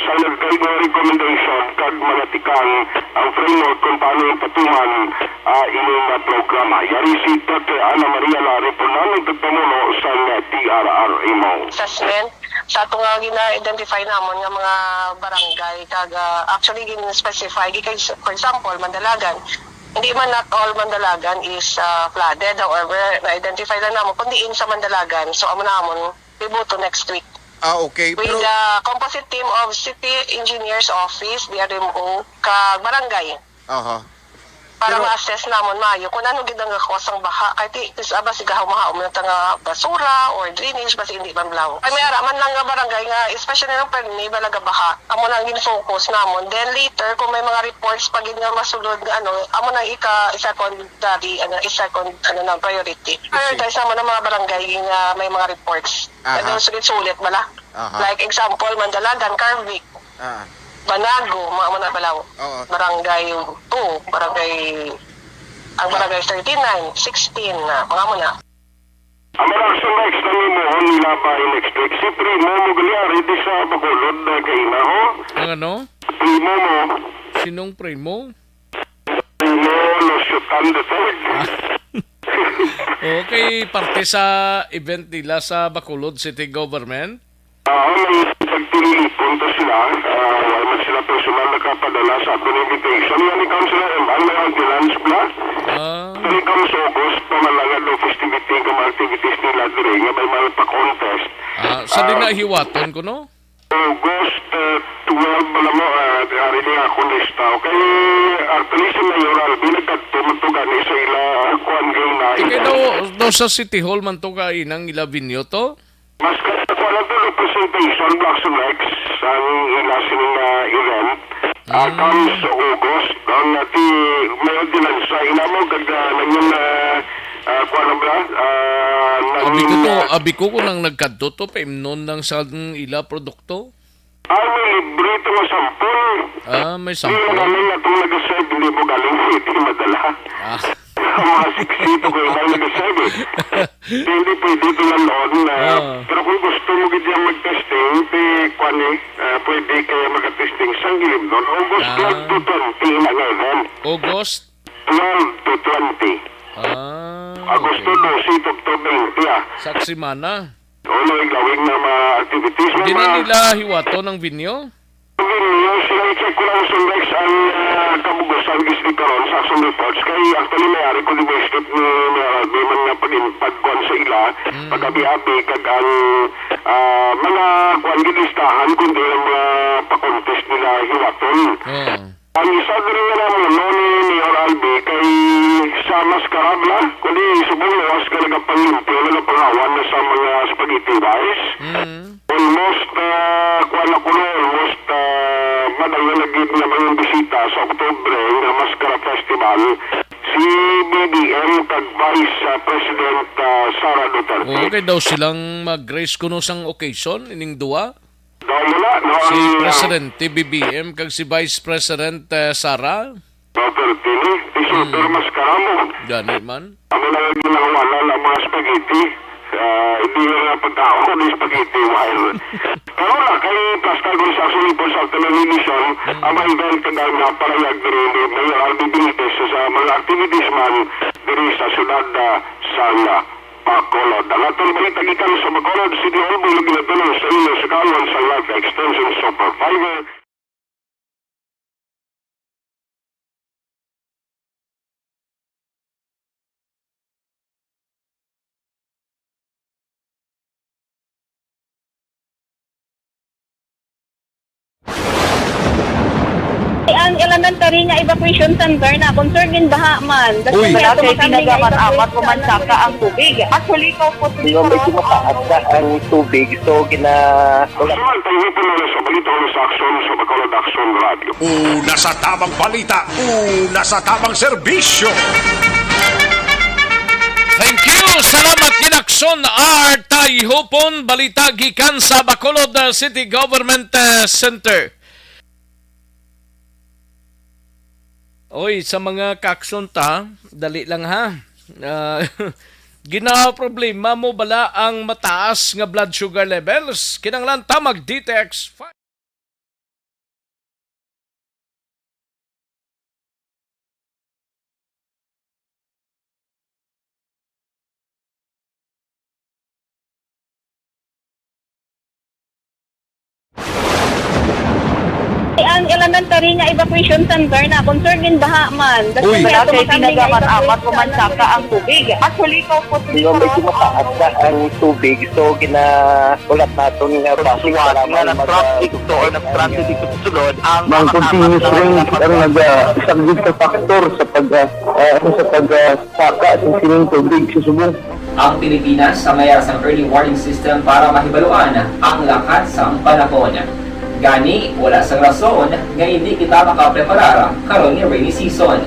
sa nag-guide nga recommendation kag manatikan ang framework kung paano ipatuman ini nga programa. Yari si Dr. Ana Maria Lari po namin tagpamuno sa DRRMO. Assessment sa ato nga gina-identify namon nga mga barangay kag actually gin-specify for example Mandalagan, hindi man not all Mandalagan is flooded, however na-identify lang namon kundi in sa Mandalagan, so amo namon ibuto next week Okay. with Pero, the composite team of City Engineers Office, DRMO, kag barangay para ma-assess namon maayo kung ano gid ang cause ang baha kay tis aba sigahaw mahaom na nga basura or drainage basi hindi man blaw ay may araman lang nga barangay nga especially ng permi balaga baha amo nang gin-focus namon, then later kung may mga reports pag nga masulod nga amo nang second na priority prioritize namon ang mga barangay nga may mga reports ano sulit-sulit bala like example Mandalagan, Carvic, Banago, mga na balaw. Barangay 2, ang barangay 39, 16, mga muna. Ang action next na mo nila pa next week. Si Primo mo galyari di sa Bacolod na kay na ho. Ang ano? Primo mo. Sinong Primo? Primo Losyutan the third. Okay, parte sa event nila sa Bacolod City Government. May pagtilipon to sila. Wala sila personal nakapadala sa ato invitation. Yan ni Councilor Eman, may ambulance pla. Dili ka sa August, pamalangad ng festivity, mga activities nila diri nga may mga pa-contest. Sa dinahiwaton ko, no? August 12 pala mo, hari niya ako lista. Okay, actually si Mayoral, binagkatulog to gani sa ila kuan gay na. Ika daw sa City Hall man to ka inang ila binyo to? Mas kaya na to representation, Blacks and Legs, ang ila sining event. Comes sa August, ang nati may ordinance sa ila mo, ganda lang yung kuan na ba? Abi ko nang nagkadto to, paimnon lang sa ila produkto? May libre ito nga sampol. May Hindi sampol. namin na itong nag-serve, hindi mo galing city madala. Mga 60 ko yung nag-serve. Hindi pwede ito lang noon. Pero kung gusto mo ganyan mag-testing, pwede kaya mag-testing sa gilid noon. August 12 to 20 na ngayon. August? 12 to 20. Agosto 12 to 20. Saksi mana? Ano yung gawin na mga activities? Hindi na nila hiwato ng binyo? Sila i-check ko lang sa Lex ang kabugusan gisli karon sa action reports kay actually mayari ko requested ni may man nga pag-pagkuan sa ila pag-abi-abi kag ang mga kuan gilistahan kundi ang mga pa-contest nila hiwaton. Ang isa rin nga naman ni Mayor Albi kay sa maskarabla kundi subong lawas ka nagapanglimpyo nagapangawan na sa mga spaghetti rice. Almost kuan ako almost madang nagigit na mga bisita sa Oktubre ng Mascara Festival si BBM kag Vice President Sara Duterte. Okay daw silang mag-grace kuno sang occasion ining duwa? Daw mula no Si Presidente BBM kag si Vice President Sara? Duterte ni Super Mascara mo. Gani man. Amo na ginagawa na mga spaghetti. Hindi nga pagkao ni spaghetti wild. Pero na, kay Pascal Gonzalo po sa television, ang event kagay na parayag diri ni Mayor Albi Benitez sa mga activities man diri sa syudad sa Bacolod. Ang atong balita gikan sa Bacolod City Hall, bulag ginatulong sa inyo sa kalwan sa Life Extension Supervisor. Ang elementary nga evacuation center na concern din baha man. Uy. Wala kay pinagamat-amat kumansaka ang tubig. Actually, ko po Yung medyo mataas na ang tubig, so Suman, tayo po na sa balita ko sa aksyon sa Bacolod Action Radio. Una sa tamang balita, una sa tamang serbisyo. Thank you! Salamat, Ginaksyon! Action R Tayhopon balita gikan sa Bacolod City Government Center. Oy, sa mga kakson ta, dali lang ha. Gina problema mo bala ang mataas nga blood sugar levels? Kinanglan ta mag-detect. Ang elementary nga evacuation center na concern din baha man. Uy, Kasi pinagamat-amat kumansaka ang tubig. Actually, ko po Yung medyo mataas na ang tubig, so ginaulat natin nga pasiwala nga ng traffic to or ng-transit dito sa sulod. Ang continuous rain ang nag-subject sa factor sa pagsaka sa sining tubig sa subong. Ang Pilipinas sa mayas ng early warning system para mahibaluan ang lakas ng panahon. Gani, wala sang rason nga hindi kita makapreparara karon ni rainy season.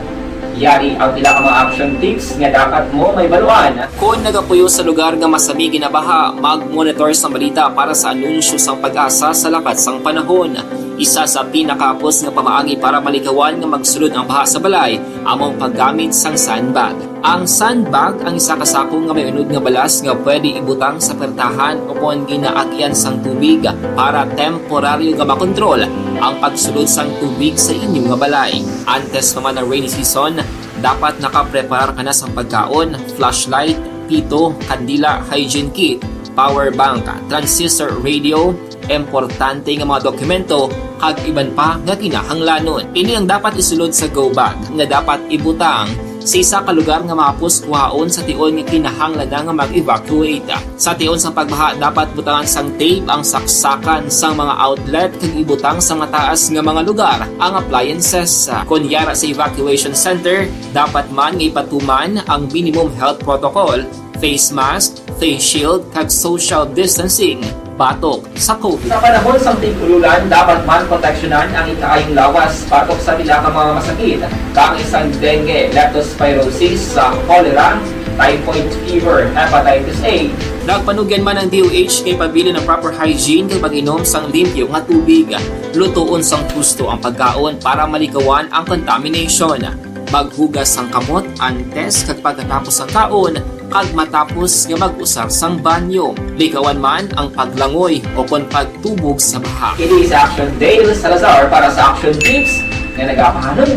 Yari ang pila ka mga action tips nga dapat mo may baluan. Kung nagapuyo sa lugar nga masami ginabaha, mag-monitor sa balita para sa anunsyo sang pag-asa sa lakas sang panahon. Isa sa pinakapos nga pamaagi para malikawan nga magsulod ang baha sa balay, among paggamit sang sandbag. Ang sandbag ang isa kasakong nga may unod nga balas nga pwede ibutang sa pertahan upon ginaagyan sang tubig para temporaryo nga makontrol ang pagsulod sang tubig sa inyong nga balay. Antes naman ng rainy season, dapat nakapreparar ka na sa pagkaon, flashlight, pito, kandila, hygiene kit, power bank, transistor radio, importante nga mga dokumento kag iban pa nga kinahanglanon. Ini ang dapat isulod sa go bag nga dapat ibutang sa isa ka lugar nga mapos kuhaon sa tion nga kinahanglan nga mag-evacuate. Sa tion sa pagbaha dapat butangan sang tape ang saksakan sang mga outlet kag ibutang sa mataas nga mga lugar ang appliances. Kunyara sa evacuation center, dapat man nga ipatuman ang minimum health protocol, face mask, face shield kag social distancing batok sa COVID. Sa panahon sa tig-ululan, dapat man proteksyonan ang ikaayong lawas batok sa pila ka mga masakit, kang isang dengue, leptospirosis, cholera, typhoid fever, hepatitis A. Nagpanugyan man ang DOH kay pabili ng proper hygiene kay pag-inom sang limpyo nga tubig. Lutuon sang gusto ang pagkaon para malikawan ang contamination. Maghugas sang kamot antes kag pagkatapos ang kaon kag matapos nga mag-usar sang banyo. Likawan man ang paglangoy o kon pagtubog sa baha. It is Action Dale Salazar para sa Action Tips nga nagapahanong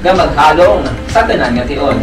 nga maghalong sa tanan nga tion.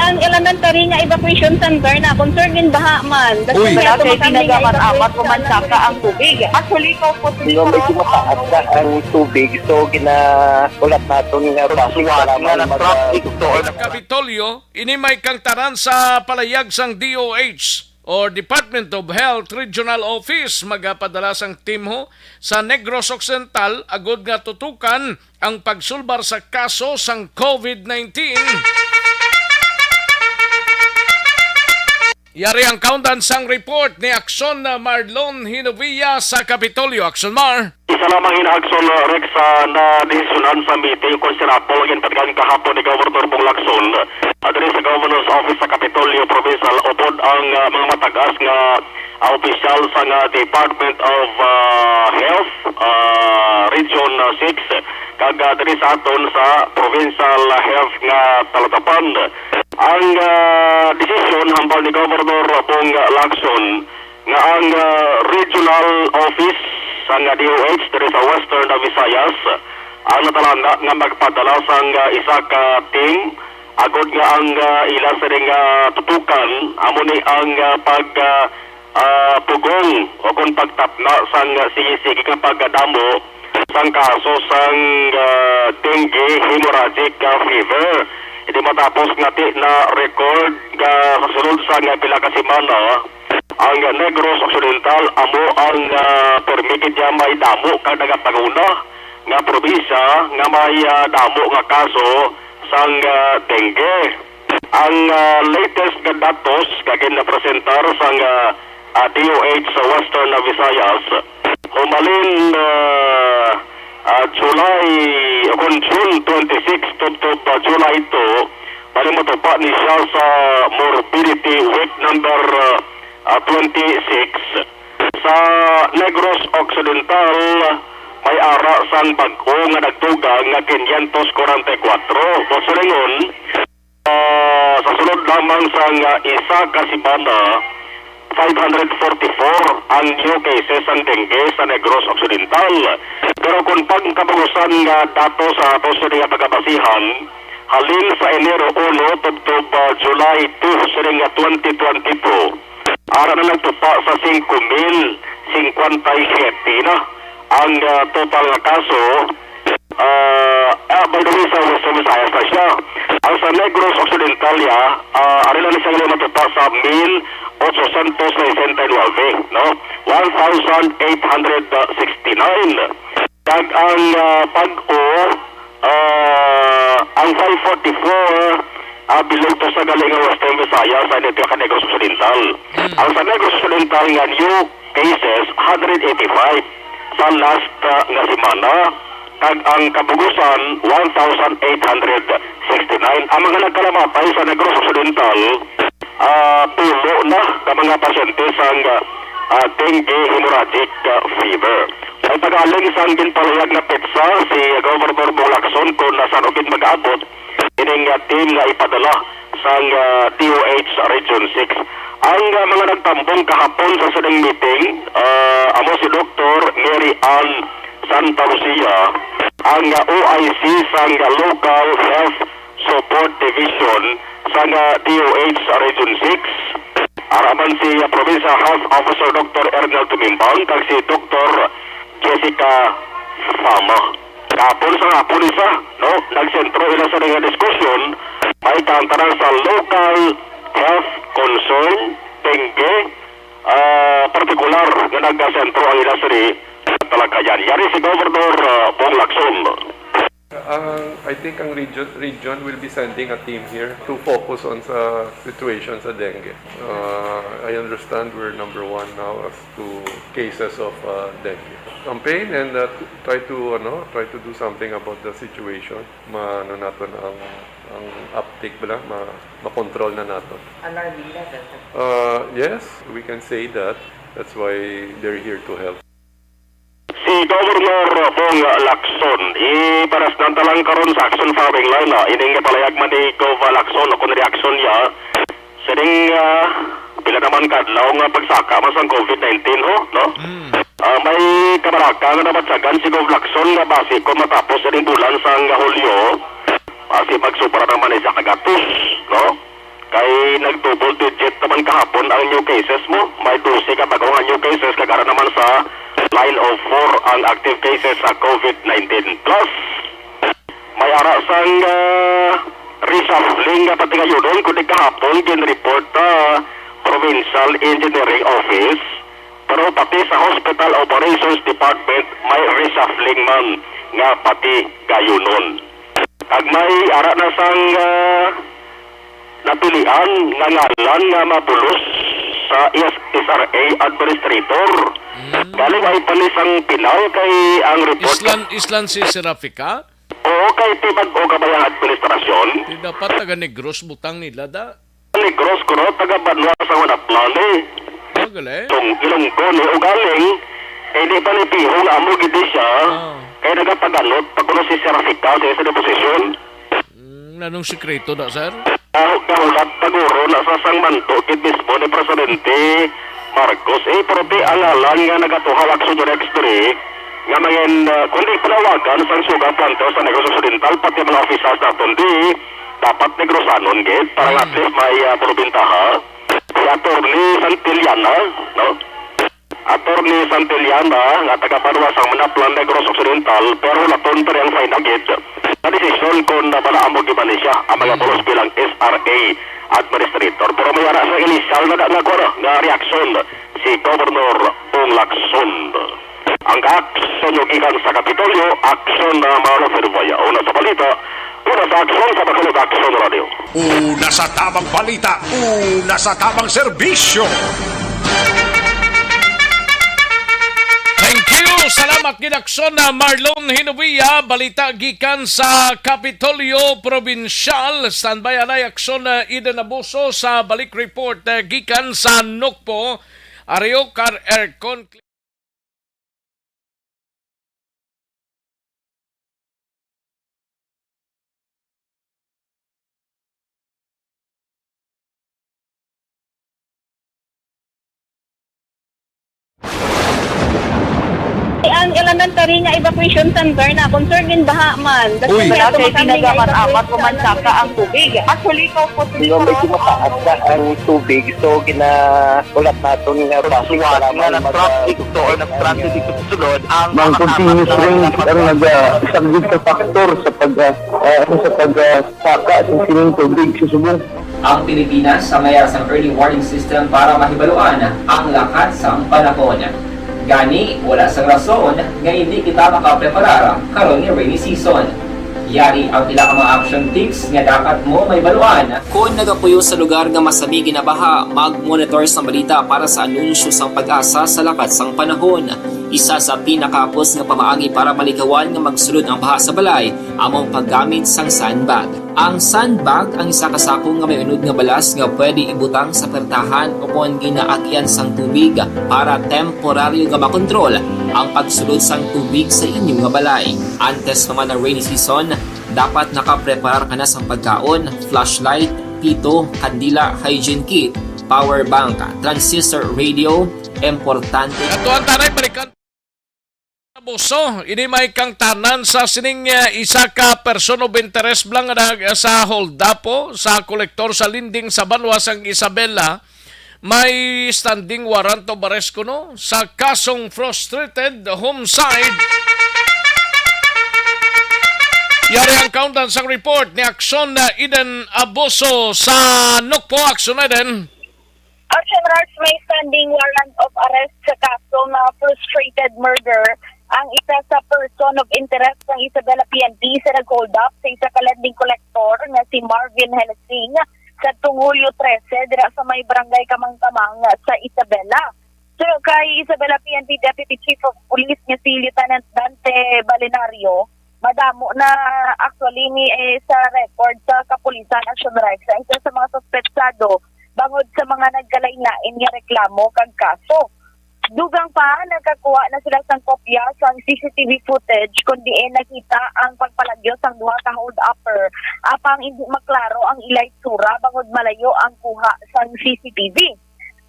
ang elementary nga evacuation center na concern din baha man. Uy, Kasi pinagamat-amat kumansaka ang tubig. Actually, ko po Yung medyo mataas na ang tubig, so ginaulat natin nga pasiwala nga ng traffic to or Kapitolyo, inimay kang taran sa palayag sang DOH or Department of Health Regional Office magapadala sang team ho sa Negros Occidental agud nga tutukan ang pagsulbar sa kaso sang COVID-19. Yari ang countdown sang report ni Akson Marlon Hinovia sa Kapitolyo. Akson Mar. Isa lamang ina-Akson Rex na desisyonan sa meeting considerable yung pagkain kahapon ni Governor Bong Lacson. Adre sa Governor's Office sa Kapitolyo Provincial upod ang mga matagas nga opisyal sa Department of Health Region 6 kag diri sa aton sa Provincial Health nga Talatapan. Ang desisyon hambal ni Governor Bong Lacson nga ang regional office sa DOH diri sa Western Visayas ang natalanda nga magpadala sang isa ka team agod nga ang ila sa ring tutukan amo ni ang pugong o kung pagtapna sang sige-sige nga pagdamo sang kaso sang dengue hemorrhagic fever. Hindi matapos ngati na record sa sunod sa pila ka semana ang Negros Occidental amo ang permigid niya may damo kag nagapanguna nga probinsya nga may damo nga kaso sang dengue. Ang latest nga datos kagin na presentar sang DOH sa Western Visayas humalin July, June 26 to July 2 bali matupa ni siya sa morbidity week number 26 sa Negros Occidental. May ara sang bag-o nga nagtugang nga 544. Basuringon, sa sunod lamang sang isa kasibana, 544 ang new cases ang dengue sa Negros Occidental. Pero kung pagkabagusan nga dato sa ato sa nga pagkabasihan, halin sa Enero 1 tubtob July 2 sa nga 2022, ara na nagtupa sa 5,057 na ang total na kaso. By the way, sa Western Visayas na siya. Ang sa Negros Occidental ari lang siyang matupa sa 1,869, no? 1,869. Kag ang pag-o, ang 544 bilog to sa galing ng Western Visayas sa nito ka Negros Occidental. Ang sa Negros Occidental nga new cases 185 sa last nga semana. Kag ang kabugusan 1,869. Ang mga nagkalamatay sa Negros Occidental pulo na ka mga pasyente sa dengue hemorrhagic fever. Ay tagaling isang ginpalayag na petsa si Governor Bong kung nasan ugid mag-abot ining team nga ipadala sa DOH Region 6. Ang mga nagtambong kahapon sa sadang meeting, amo si Dr. Mary Ann Santa Lucia, ang OIC sa Local Health Support Division sa DOH Region 6. Araman si Provincial Health Officer Dr. Ernel Tumimbang kag si Dr. Jessica Fama. Kapon sa hapon isa, no? Nagsentro ila sa nga diskusyon, may kantaran sa local health concern, dengue, partikular nga nagsentro ang ila sa talakayan. Yari si Governor Bong Lacson. I think ang region will be sending a team here to focus on sa situation sa dengue. I understand we're number 1 now as to cases of dengue campaign and try to do something about the situation. Maano naton ang uptake bala, ma-control na naton. Alarming level. Yes, we can say that. That's why they're here to help. Si Governor Bong Lacson, iparas ng talang karon sa action farming line ining palayag man ni Gov Lacson o kung reaksyon niya sining pila naman kadlaw nga pagsaka mas ang COVID-19 no? May kabaraka nga nabatsagan si Gov Lacson nga base kung matapos sining bulan sa Hulyo kasi magsubra naman sa kagatos, no? Kay nag-double digit naman kahapon ang new cases mo, may 12 ka bago nga new cases kagara naman sa line of 4 ang active cases sa COVID-19. Plus, may arasang reshuffling pati ngayon kundi kahapon ginreport Provincial Engineering Office pero pati sa Hospital Operations Department may reshuffling man nga pati gayunon. Kag may ara na sang napilian nga ngalan nga mapulos sa SRA Administrator. Galing ay palisang Pinal kay ang report. Islan si Serafika? Oo, kay Tibag-o kabayang administrasyon. Di dapat taga Negros butang nila da? Negros ko taga Banwa sa Wanaplan Galing? Ilonggo ni Ugaling, di pa ni Pihong amo gidi siya, kaya nagapagalot pag kuno si Serafika sa isa deposisyon. Nanong sekreto da, sir? Kahulat taguro na sa sangmanto kit mismo ni Presidente Marcos pero ti ang alang nga nagatuhawak sa directory nga mayen kundi panawagan sa suga planto sa Negros Occidental pati mga officials naton di dapat negrosanon git para at least may probintaha si Attorney Santillana, no? Attorney Santillana nga taga-Banwa sa Manaplan Negros Occidental pero laton pa rin fine agad na desisyon kung nabalaam mo giba siya ang mga pulos bilang SRA Administrator. Pero may ara sa initial na nga reaksyon si Governor Bong Lacson. Ang aksyon yung ikan sa Kapitolyo, aksyon na Mauro Fervaya. Una sa balita, una sa aksyon sa Bacolod Aksyon Radio. Una sa tamang balita, una sa tamang serbisyo. Thank you, Salamat gidakson na Marlon Hinovia, balita gikan sa Kapitolyo Provincial. Standby anay akson na Eden Abuso sa balik report gikan sa Nukpo. Ario Car Aircon. Ang elementary nga evacuation center na concern din baha man. Uy. Wala kay pinagamat-amat pumansaka ang tubig. Actually, ko po Yung medyo mataas na ang tubig, so ginaulat natin nga pasiwala nga ng traffic to or nag-traffic dito sa sulod. Ang continuous rain ang nag-subject sa factor sa pagsaka at sining tubig sa subong. Ang Pilipinas sa mayas ng early warning system para mahibaluan ang lakas ng panahon. Gani, wala sang rason nga hindi kita makapreparar karon ni rainy season. Yari ang pila ka mga action tips nga dapat mo may baluan. Kung nagapuyo sa lugar nga masami ginabaha, mag-monitor sa balita para sa anunsyo sang pag-asa sa lakas sang panahon. Isa sa pinakapos nga pamaagi para malikawan nga magsulod ang baha sa balay, among paggamit sang sandbag. Ang sandbag ang isa kasako nga may unod nga balas nga pwede ibutang sa pertahan upon ginaagyan sang tubig para temporaryo nga makontrol ang pagsulod sang tubig sa inyong nga balay. Antes naman ng rainy season, dapat nakapreparar ka na sang pagkaon, flashlight, pito, kandila, hygiene kit, power bank, transistor radio, importante. Katuan tanay balikan Abuso, ini may kang tanan sa sining isa ka person of interest blang sa holdapo sa kolektor sa linding sa Banwa sang Isabela. May standing warrant of arrest kuno sa kasong frustrated homicide. Yari ang countdown sa report ni Aksyon na Eden Abuso sa Nukpo. Aksyon na Eden. Action Rars, may standing warrant of arrest sa kaso na frustrated murder ang isa sa person of interest ng Isabela PNP sa nag-hold up sa isa ka lending collector na si Marvin Hennessing sa Hulyo 13 dira sa may barangay Kamangkamang sa Isabela. So kay Isabela PNP Deputy Chief of Police nga si Lieutenant Dante Balenario, madamo na actually ni sa record sa kapulisan Action Rars sa isa sa mga suspetsado bangod sa mga nagkalain-lain nga reklamo kag kaso. Dugang pa, nagkakuha na sila sang kopya sang CCTV footage kundi nakita ang pagpalagyo sang duha ka hold-upper. Apang hindi maklaro ang ilay sura bangod malayo ang kuha sang CCTV.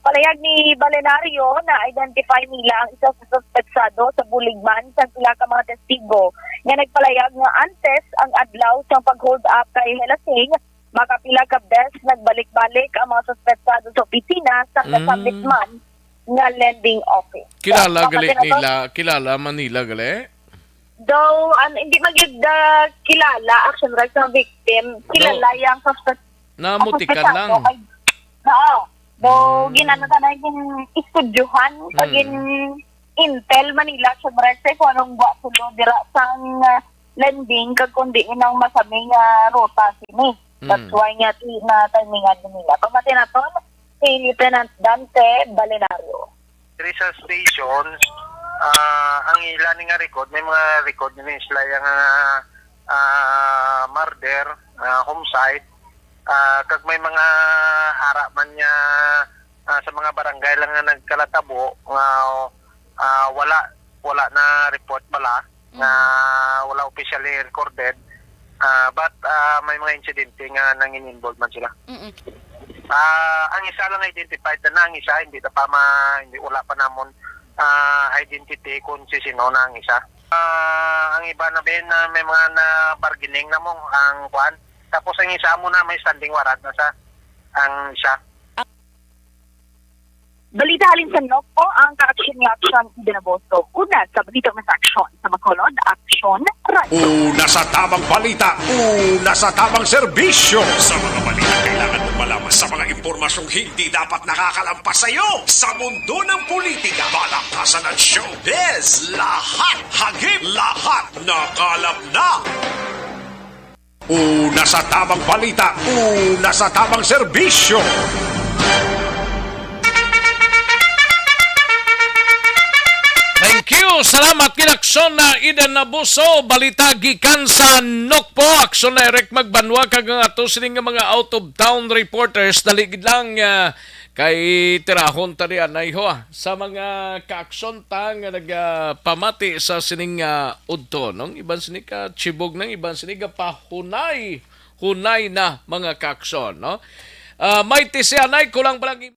Palayag ni Balenario na identify nila ang isa sa suspetsado sa buligman sa pila ka mga testigo nga nagpalayag nga antes ang adlaw sang pag-hold up kay Helasing, makapila ka beses nagbalik-balik ang mga suspetsado sa opisina sa kasabit man nga lending office. Kilala gali nila, kilala Manila gali? Though hindi magid kilala Action Rars ng victim, kilala yang suspect. Namutikan lang. Oo. Though ginano ta na yung estudyuhan pagin Intel Manila Action Rars kung anong sulo dira sang lending kag kundi inang masaming rota sini. That's why nga na timingan nila. Pamati na to, si Lieutenant Dante Balenario. There is a station, ang ilan nga record, may mga record nila sila yung murder, homicide, kag may mga hara man niya sa mga barangay lang nga nagkalatabo, wala na report pala, wala officially recorded, but may mga insidente nga nangin-involve man sila. Ang isa lang identified na ang isa, hindi wala pa namon identity kung sino na ang isa. Ang iba na din na may mga na bargaining na mong ang kwan. Tapos ang isa mo na may standing warrant na sa ang isa. Balita halin sa Nokpo, ang ka-action ni Action Dinaboso. Una sa balita mas action sa Macolod, Action Right. Una sa tamang balita, una sa tamang serbisyo. Sa mga balita kailangan mong malaman sa mga impormasyong hindi dapat nakakalampas sa iyo. Sa mundo ng politika, balakasan at showbiz, lahat hagip, lahat nakalap na. Una sa tamang balita, una sa tamang serbisyo. Thank you, you. Salamat kinaksyon na Iden Nabuso. Balita gikan sa Nokpo. Aksyon na Eric Magbanwa kag nga ato sining nga mga out of town reporters daligid lang kay tirahon tari anay ho sa mga kaaksyon ta nga nagpamati sa sining udto nong iban sinig ka chibog nang iban sinig pahunay na mga kaaksyon no. May tisi anay kulang pa lang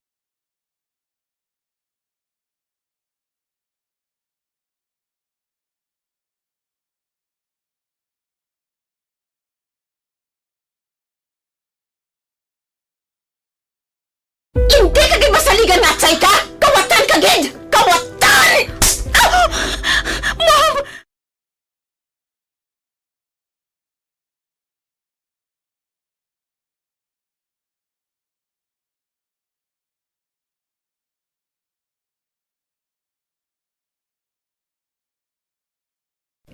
Hindi ka gid masaligan na tsay ka! Kawatan ka gid! Kawatan! Mom!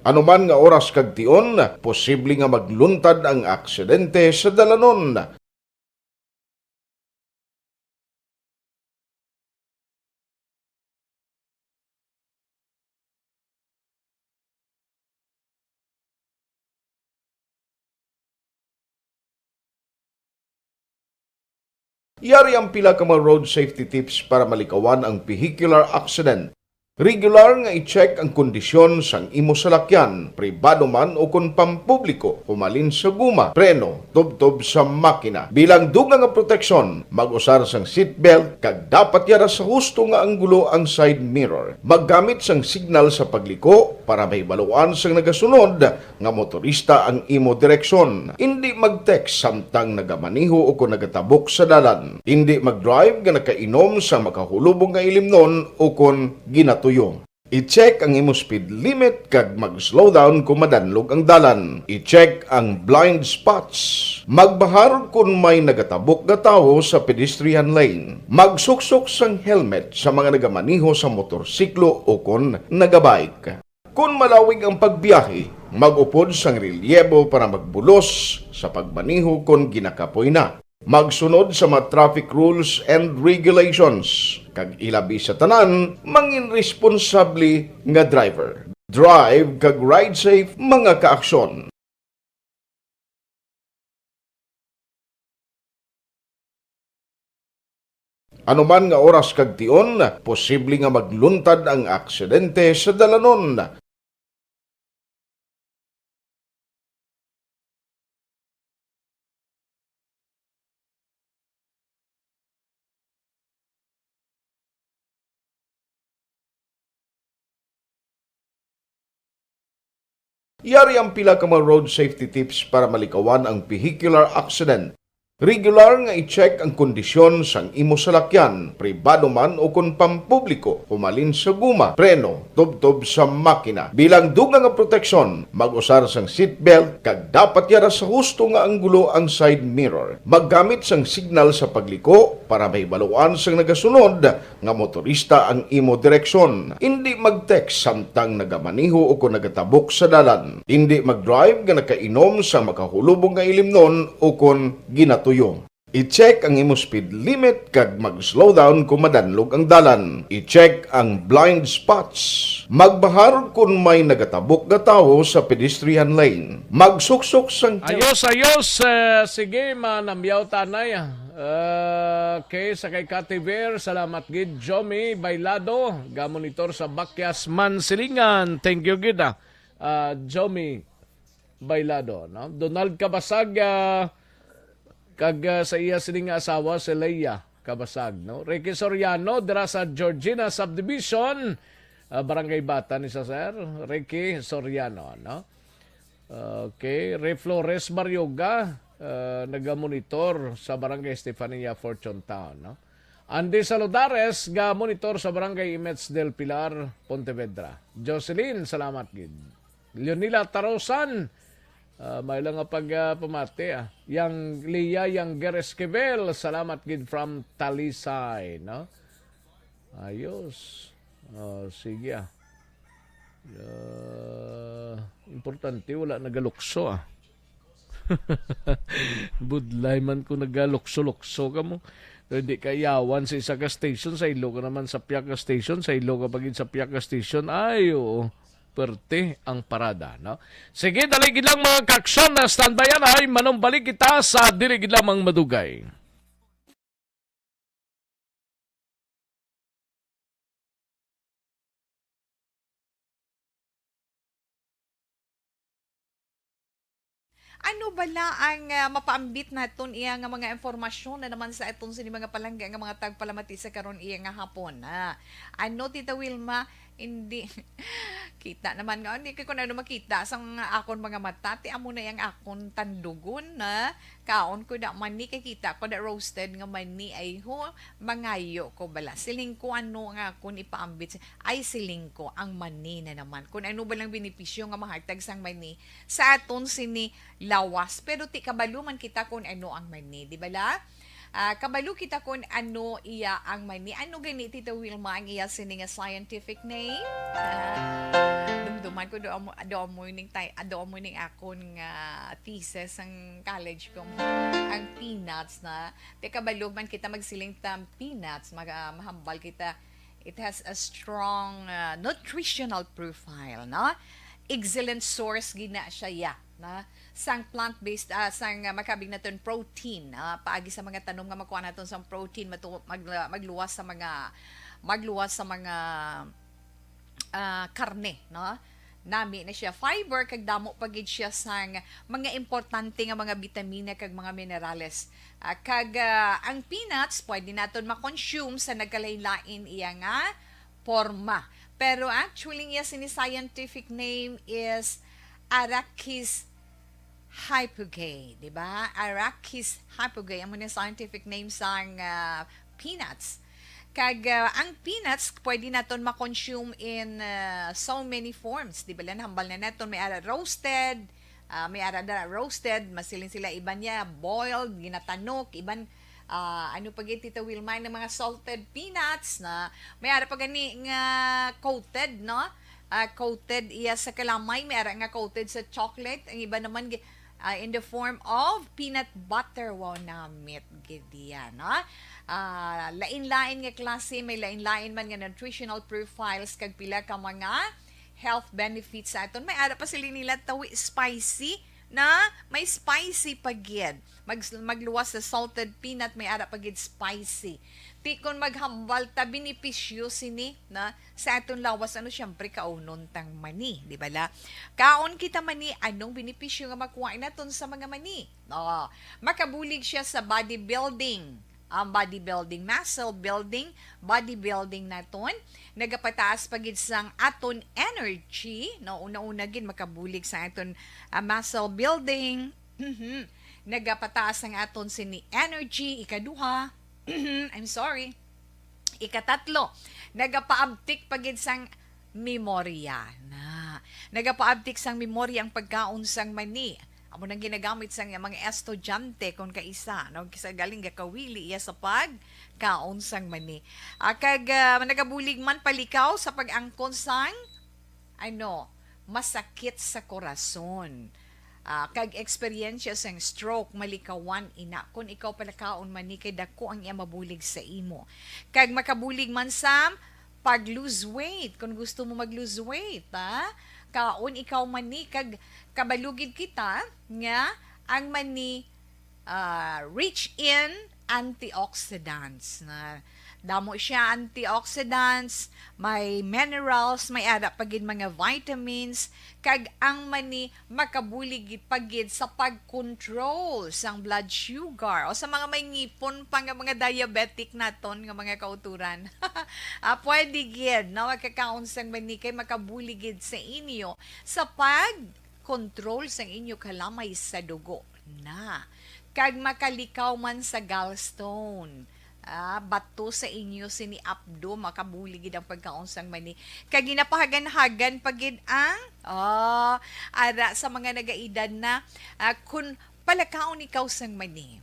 Anuman nga oras kag tion, posible nga magluntad ang aksidente sa dalanon. Yari ang pila ka mga road safety tips para malikawan ang vehicular accident. Regular nga i-check ang kondisyon sang imo salakyan, pribado man o kung pampubliko, humalin sa guma, preno, tubtob sa makina. Bilang dugang nga proteksyon, mag-usar sang seatbelt, kag dapat yara sa husto nga anggulo ang side mirror. Maggamit sang signal sa pagliko para mahibaluan sang nagasunod nga motorista ang imo direksyon. Hindi mag-text samtang nagamaniho o kung nagatabok sa dalan. Hindi mag-drive nga nakainom sa makahulubong nga ilimnon o kung ginatuyo. I-check ang imo speed limit kag mag-slow down kung madanlog ang dalan. I-check ang blind spots. Magbahar kung may nagatabok nga tawo sa pedestrian lane. Magsuksok sang helmet sa mga nagamaniho sa motorsiklo o kung nagabike. Kung malawig ang pagbiyahe, mag-upod sang relyebo para magbulos sa pagbaniho kung ginakapoy na. Magsunod sa mga traffic rules and regulations. Kag ilabi sa tanan, mangin responsable nga driver. Drive kag ride safe mga kaaksyon. Anuman nga oras kag tion, posible nga magluntad ang aksidente sa dalanon. Yari ang pila ka mga road safety tips para malikawan ang vehicular accident. Regular nga i-check ang kondisyon sang imo salakyan, pribado man o kung pampubliko, humalin sa guma, preno, tubtob sa makina. Bilang dugang nga proteksyon, mag-usar sang seatbelt, kag dapat yara sa husto nga anggulo ang side mirror. Maggamit sang signal sa pagliko para mahibaluan sang nagasunod nga motorista ang imo direksyon. Hindi mag-text samtang nagamaniho o kung nagatabok sa dalan. Hindi mag-drive nga nakainom sa makahulubong nga ilimnon o kung ginatuyo. I-check ang imo speed limit kag mag-slow down kung madanlog ang dalan. I-check ang blind spots. Magbahar kung may nagatabok nga tawo sa pedestrian lane. Magsuksok sang Ayos. Sige, manamyaw tanay. Okay, sa kay Kativer, salamat gid. Jomi Bailado, gamonitor sa Bakyas Mansilingan. Thank you gid. Jomi Bailado. No? Donald Kabasag, kag sa iya sining asawa si Leia Kabasag, no? Ricky Soriano dira sa Georgina Subdivision, Barangay Bata ni sa sir Ricky Soriano, no? Okay, Ray Flores Marioga, naga-monitor sa Barangay Estefania Fortune Town, no? Andy Saludares ga monitor sa Barangay Imets del Pilar, Pontevedra. Jocelyn, salamat gid. Leonila Tarosan, may lang nga pamati. Yang Lia, yang Geresquevel, salamat gid from Talisay, no? Ayos. Sige importante, wala nagalukso Budlay man ko nagalukso-lukso ka mo. Hindi kayawan sa isa ka station, sa ilo ka naman sa piyak ka station, sa ilo ka pagin sa piyak ka station, ay oo, perte ang parada. No? Sige, daligid lang mga kaksyon na standbyan ay manumbalik kita sa diligid lamang madugay. Ano bala ang mapaambit naton iya nga mga informasyon na naman sa itong sini mga palangga nga mga tagpalamati sa karon iya nga hapon. Ano Tita Wilma, hindi kita naman nga hindi ko na makita sa akon mga mata ti amo na yang akon tandugon na kaon ko da mani kay kita ko da roasted nga mani ay ho mangayo ko bala siling ko ano nga akon ipaambit ay siling ko ang mani na naman kun ano ba lang benepisyo nga mahatag sang mani sa aton sini lawas pero ti kabalo man kita kun ano ang mani di bala. Kabalo kita kung ano iya ang mani. Ano gani Tita Wilma ang iya sini nga scientific name? Dumduman ko do morning akon nga thesis ang college ko. Ang peanuts na. Te kabalo man kita magsiling tam peanuts, mahambal kita. It has a strong nutritional profile, no? Excellent source gina siya ya na sang plant-based sang makabig naton protein paagi sa mga tanom nga makuha naton sang protein magluwas sa mga karne no nami na siya fiber kag damo pagid siya sang mga importante nga mga bitamina kag mga minerales kag ang peanuts pwede naton ma-consume sa nagkalain-lain iya nga forma pero actually iya sini scientific name is Arachis hypogae, di ba? Arachis hypogae, ang muna scientific name sang peanuts. Kag ang peanuts pwede naton ma-consume in so many forms, di ba? Hambal na naton may ara roasted, masilin sila iban niya boiled, ginatanok, iban ano pag Tita Wilma ng mga salted peanuts na may ara pa gani nga coated, no? Coated iya sa kalamay, may ara nga coated sa chocolate, ang iba naman in the form of peanut butter. Wow, namit gidiya, no? Lain-lain nga klase, may lain-lain man nga nutritional profiles kag pila ka mga health benefits sa aton. May ara pa sila nila tawi spicy na may spicy pagid. Magluwas sa salted peanut, may ara pagid spicy. Ti kon maghambal ta benepisyo sini na sa aton lawas ano syempre kaunon tang mani, di ba la? Kaon kita mani anong benepisyo nga makuha naton sa mga mani? Makabulig siya sa bodybuilding. Ang bodybuilding, muscle building, bodybuilding naton, nagapataas pagid sang aton energy, no una-una gid makabulig sa aton muscle building. Nagapataas ang aton sini energy, ikaduha. Ikatatlo, nagapaabtik pagid sang memorya. Nagapaabtik sang memorya ang pagkaon sang mani. Amo nang ginagamit sa mga estudyante kung kaisa, no? Kisa galing gakawili iya sa pagkaon sang mani. Kag nagabulig man palikaw sa pag-angkon sang masakit sa korason. Kag eksperyensya sang stroke malikawan ina kung ikaw palakaon man ni kay dako ang iya mabulig sa imo. Kag makabulig man sa pag-lose weight kung gusto mo mag-lose weight, kaon ikaw mani kag kabalugid kita nga ang mani rich in antioxidants na damo siya antioxidants, may minerals, may ara pagid mga vitamins kag ang mani makabulig pagid sa pag-control sang blood sugar o sa mga may ngipon pa nga mga diabetic naton nga mga kauturan. Pwede gid no magkakaon sang mani kay makabulig sa inyo sa pag-control sang inyo kalamay sa dugo na kag makalikaw man sa gallstone. Bato sa inyo sini abdo makabuligid ang pagkaon sang mani kag ginapahagan-hagan pagid ang ara sa mga nagaedad na kun palakaon ikaw sang mani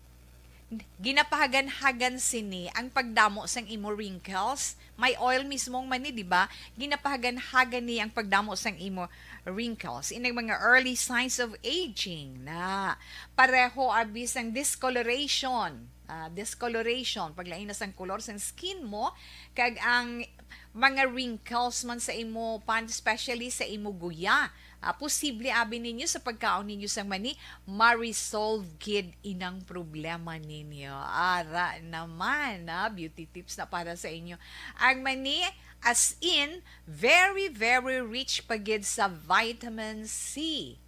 ginapahagan-hagan sini ang pagdamo sang imo wrinkles may oil mismong mani di ba ginapahagan-hagan ni ang pagdamo sang imo wrinkles inang mga early signs of aging na pareho abis ang discoloration discoloration, paglain na sang color sa skin mo, kag ang mga wrinkles man sa imo pan, especially sa imo guya. Posible abi ninyo sa pagkaon ninyo sang mani, ma-resolve gid inang problema ninyo. Ara naman, beauty tips na para sa inyo. Ang mani, as in, very, very rich pagid sa vitamin C.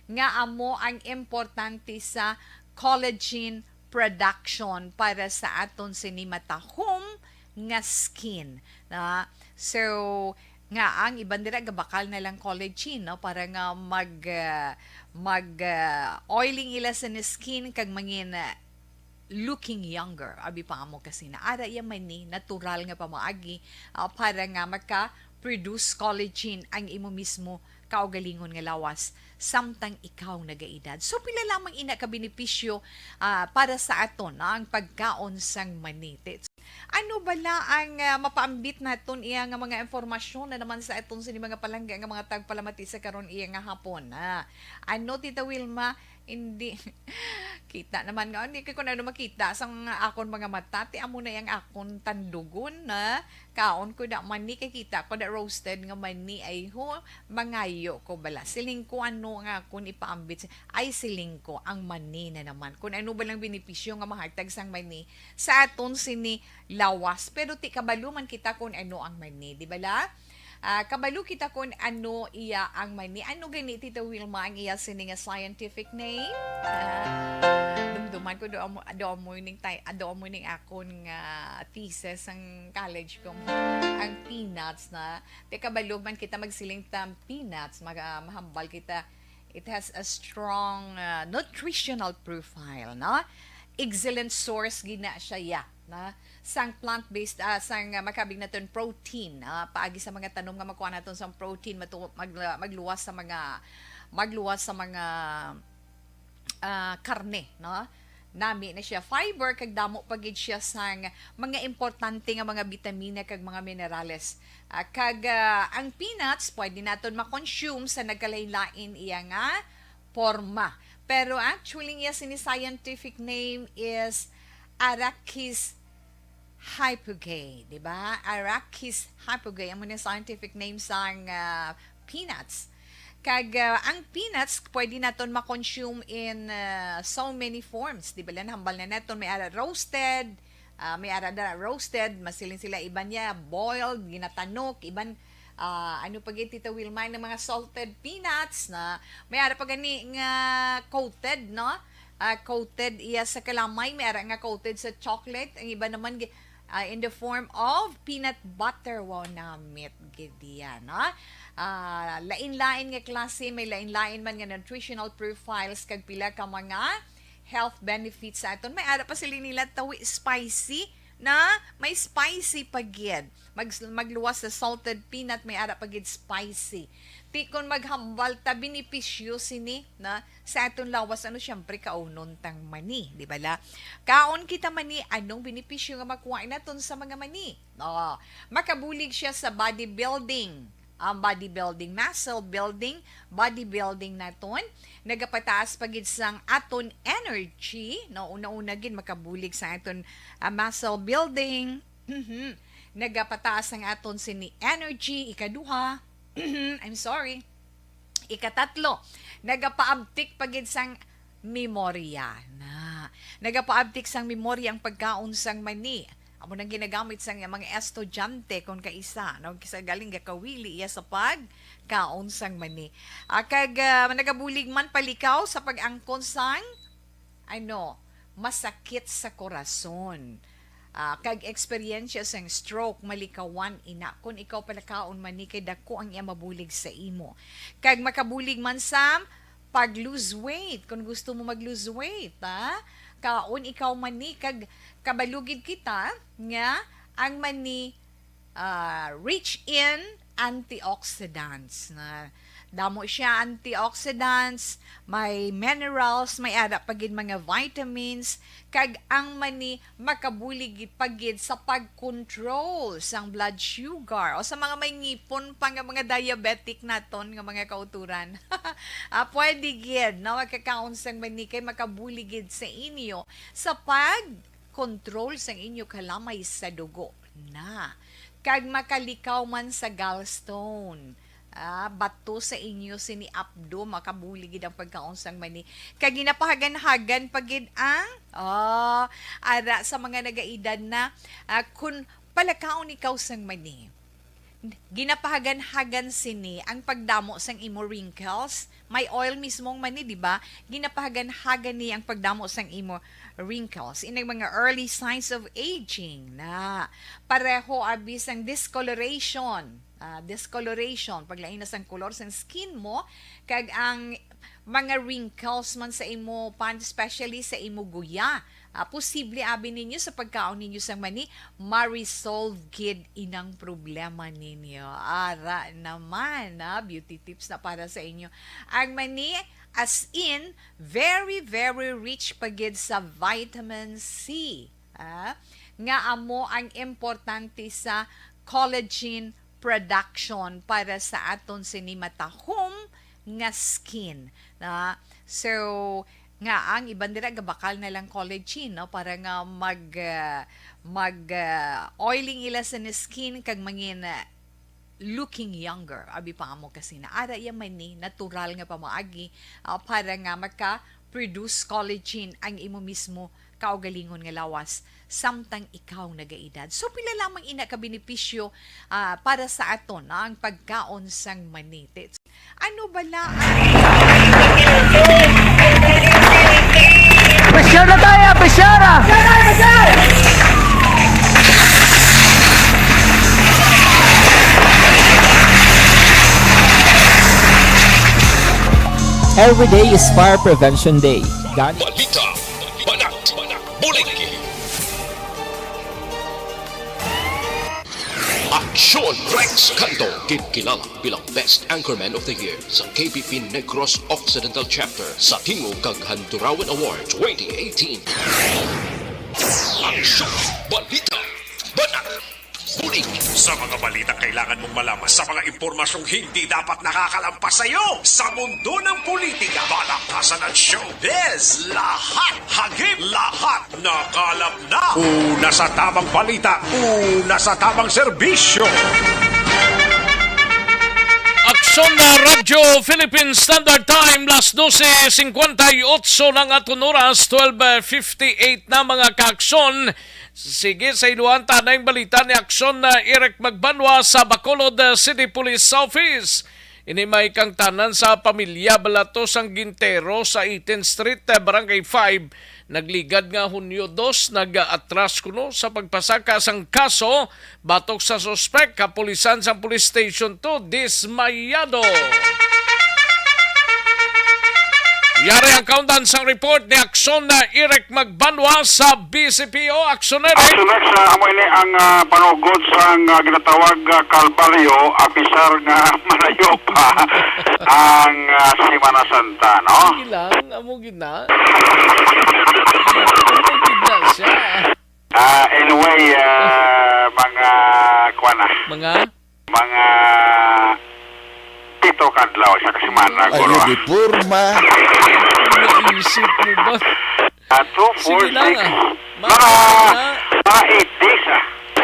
Nga amo ang importante sa collagen production para sa aton sinimatahom nga skin. So, nga ang iban dira gabakal na lang collagen para nga oiling ila sa skin kag mangin looking younger. Abi pa mo kasi na ara yaman ni natural nga pamaagi para nga maka-produce collagen ang imo mismo kaugalingon nga lawas samtang ikaw nagaedad. So pila lamang ina ka benepisyo para sa aton ang pagkaon sang maniti. Ano bala ang mapaambit naton iya nga mga informasyon na naman sa aton sa mga palangga nga mga tagpalamati sa karon iya nga hapon. Ano Tita Wilma, hindi kita naman nga hindi ko na makita sang akon mga mata ti amo na yang akon tandugon na kaon ko da mani kay kita ko da roasted nga mani ay mangayo ko bala siling ko ano nga kun ipaambit ay siling ko ang mani na naman kun ano ba lang benepisyo nga mahatag sang mani sa aton sini lawas pero ti kabalo man kita kun ano ang mani di bala. Kabalo kita kung ano iya ang mani. Ano gani Tita Wilma ang iya sini nga scientific name? Dumduman ko do morning akon nga thesis ang college ko. Ang peanuts na. Te kabalo man kita magsiling tam peanuts, mahambal kita. It has a strong nutritional profile, no? Excellent source gina siya na sang plant-based sang makabig naton protein paagi sa mga tanom nga makuha naton sang protein magluwas sa mga karne no nami na siya fiber kag damo pagid siya sang mga importante nga mga bitamina kag mga minerales kag ang peanuts pwede naton ma-consume sa nagkalain-lain iya nga forma pero actually iya sini scientific name is Arachis hypogae, di ba? Arachis hypogae, ang muna scientific name sang peanuts. Kag ang peanuts, pwede naton ma-consume in so many forms. Di ba lang, hambal na naton, may ara roasted, masilin sila, iban niya, boiled, ginatanok, iban, ano pag Tita Wilma, ng mga salted peanuts, na may ara pa gani nga coated, no? Coated iya sa kalamay, may ara nga coated sa chocolate, ang iba naman in the form of peanut butter. Wow, namit gidiyan, no? Lain-lain nga klase, may lain-lain man nga nutritional profiles kag pila ka mga health benefits sa aton. May ara pa sila nila tawi spicy na may spicy pagid. Magluwas sa salted peanut, may ara pagid spicy. Ti kon maghambal ta benepisyo sini na sa aton lawas ano syempre kaunon tang mani, di ba la? Kaon kita mani anong benepisyo nga makuha naton sa mga mani? Makabulig siya sa bodybuilding. Ang bodybuilding, muscle building, bodybuilding naton, nagapataas pagid sang aton energy, no una-una gid makabulig sa aton muscle building. Nagapataas ang aton sini energy, ikaduha. I'm sorry. Ikatatlo, nagapaabtik pagid sang memorya. Nagapaabtik sang memorya ang pagkaon sang mani. Amo nang ginagamit sa mga estudyante kung kaisa, no? Kisa galing gakawili iya sa pagkaon sang mani. Kag nagabulig man palikaw sa pag-angkon sang masakit sa korason. Kag eksperyensya sang stroke malikawan ina kung ikaw palakaon man ni kay dako ang iya mabulig sa imo. Kag makabulig man sa pag-lose weight kung gusto mo mag-lose weight, kaon ikaw mani kag kabalugid kita nga ang mani rich in antioxidants na Damo siya antioxidants, may minerals, may ada pagid mga vitamins, kag ang mani makabulig pagid sa pag-control sang blood sugar o sa mga may ngipon pa nga mga diabetic naton nga mga kauturan. Pwede gid no makakaon sang mani kay makabuligid sa inyo sa pag-control sang inyo kalamay sa dugo na kag makalikaw man sa gallstone. Bato sa inyo sini abdo makabuligid ang pagkaonsang mani kag ginapahagan-hagan pagid ang ara sa mga nagaedad na kun palakaon ikaw sang mani ginapahagan-hagan sini ang pagdamo sang imo wrinkles. May oil mismong mani, di ba? Ginapahagan-hagan ni ang pagdamo sang imo wrinkles. Inang mga early signs of aging na pareho abis ang discoloration. Discoloration, paglain na sang color sang skin mo, kag ang mga wrinkles man sa imo pan, especially sa imo guya. Posible abi ninyo sa pagkaon ninyo sang mani, ma-resolve gid inang problema ninyo. Ara naman, beauty tips na para sa inyo. Ang mani, as in, very, very rich pagid sa vitamin C. Nga amo ang importante sa collagen production para sa aton sinimatahom nga skin. So, nga ang iban dira gabakal na lang collagen no para nga oiling ila sa skin kag mangin looking younger abi pa mo kasi na ara ya man ni natural nga pamaagi para nga maka-produce collagen ang imo mismo kaugalingon nga lawas samtang ikaw nagaedad. So pila lamang ina ka benepisyo para sa aton ang pagkaon sang mani. Ano bala Pasyara tayo! Pasyara! Every day is Fire Prevention Day. Balita, banat, bulig. Aksyon Rex Canto, kilala bilang Best Anchorman of the Year sa KBP Negros Occidental Chapter sa Tingog kag Handurawan Award 2018. Aksyon, balita, banat, bulig. Sa mga balita kailangan mong malaman sa mga impormasyong hindi dapat nakakalampas sa iyo sa mundo ng politika, balakasan at showbiz. Lahat, hagip, lahat nakalap na. Una sa tamang balita, una sa tamang serbisyo. Aksyon na Radyo Philippine Standard Time, las 12:58 ng aton oras, 12:58 na mga kaaksyon. Sige, sa iluhan tanay balita ni aksyon na Eric Magbanwa sa Bacolod City Police Office. Inimay kang tanan sa pamilya Balatos ang Gintero sa 18th Street, Barangay 5. Nagligad nga Hunyo 2, nag-atras kuno sa pagpasaka sang kaso batok sa suspek kapulisan sa Police Station 2 dismayado. Yari ang kaundan sang report ni aksyon na Eric Magbanwa sa BCPO. Aksyon na rin. Aksyon sa amo ini ang panugod sa ginatawag Kalbaryo, apisar nga malayo pa ang Semana Santa, no? Ilang, amo gina. Gina siya. Anyway, mga kuwana. Mga pito kadlaw sa kasimana. Ayo di Purma. Naisip mo ba? 2, 4, 6. Mga 8 days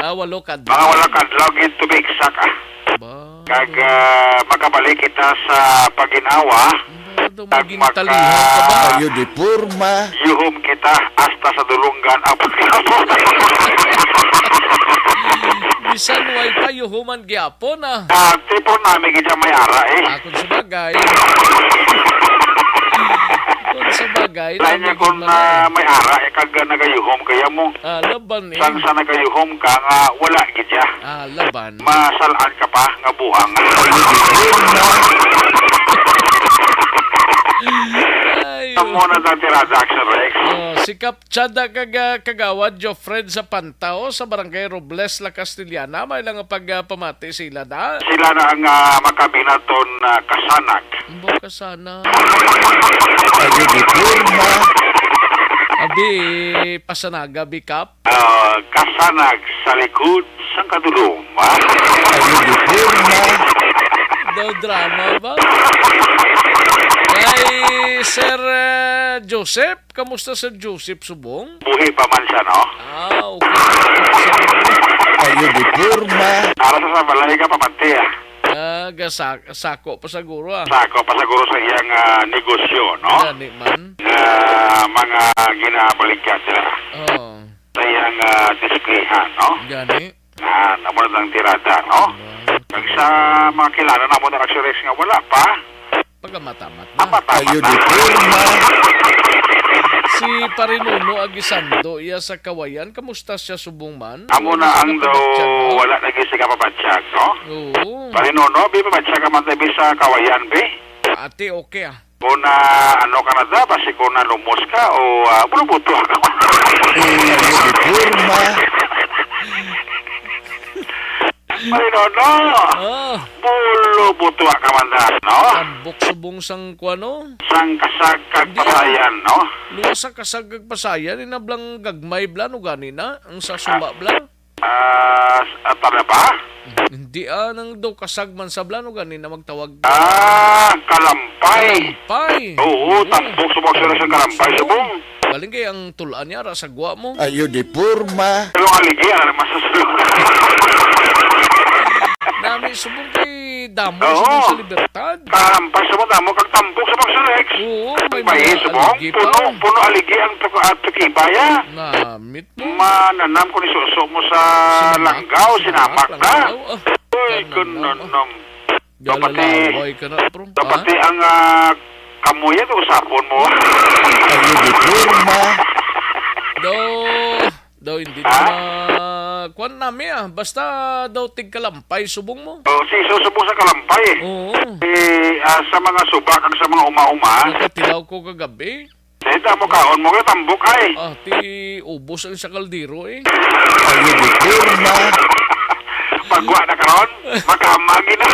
walo kadlaw. Mga walo kadlaw, to be exact Kag makabalik kita sa paginawa. Ayo di Purma. Yuhum kita hasta sa dulungan. Bisan way kayo human gyapon tipo namin kita may ara Kung sabagay. Kung sabagay. Lain niya kung may ara, kag nagayuhom kaya mo. Laban Sang sa nagayuhom ka nga wala gidya. Laban. Masalaan ka pa nga buhang. Amo na dati Action Rex. Si Kapchada kagawad Jofred sa Pantao sa Barangay Robles, La Castellana. May lang pagpamati sila na. Sila na ang makabinaton kasanag. Buka sana. Ayudipurma. Abi, pasanaga, bikap. Kasanag sa likod sang kadulom. Ayudipurma. Daw drama ba? Kay Sir Joseph, kamusta Sir Joseph Subong? Buhi pa man siya, no? Okay. Ayudipurma. Para sa balay ka pamati, Sako pa siguro Sako pa siguro sa iyang negosyo, no? Gani man. Mga ginabaligyan sila. Sa iyang disklihan, no? Gani. Namunod ang tirada, no? Kag sa mga kilala na mo na Rex nga wala pa. Pagkamatamat na. Ayudipurma. Si Parinuno Agisando iya sa Kawayan, kamusta siya Subong man? Amo na ang daw wala nagisi ka pabatsyag, no? Oo. Parinuno, bi pabatsyag ka man tabi sa Kawayan, bi? Ate, okay Kung ano ka na da, basi kung na lumos ka o bulubuto ka. Ayudipurma. Parinuno, bulubuto ka man da, no? Tambok Subong sang kuano? Sang kasagkag pasayan, no? Luwas sa kasagkag pasayan, inablang gagmay bla, no gani na? Ang sasuba bla? Tala ba? Hindi nang daw kasagman sa bla, no gani na magtawag. Kalampay. Kalampay. Oo, tambok Subong sila sa kalampay, Subong. Galing kay ang tulaan niya, sa gwa mo. Ayudipurma. Pero aligi, masasulong. Nami Subong kay damo Subong sa Libertad. Kalampay Subong, damo kag tambok Subong sa Rex. Oo, may May mga Subong, aligi pa. puno aligi ang tukibaya. Namit mo. Mananam ko ni suso mo sa langgaw, sinamak ka. Uy, kunanam. Galalaway ka na, bro. Dapat ang kamuya ito, usapon mo. Ayudipurma. Daw hindi na kuan nami basta daw tigkalampay Subong mo. Si susubong sa kalampay. Oo. Sa mga subak ang sa mga uma-uma. Nakatilaw ko kagabi. Dito mo kaon mo ka tambok ay. Ti ubos ang sa kaldero Ayudipurma. Pagwa na karon, makamagi na.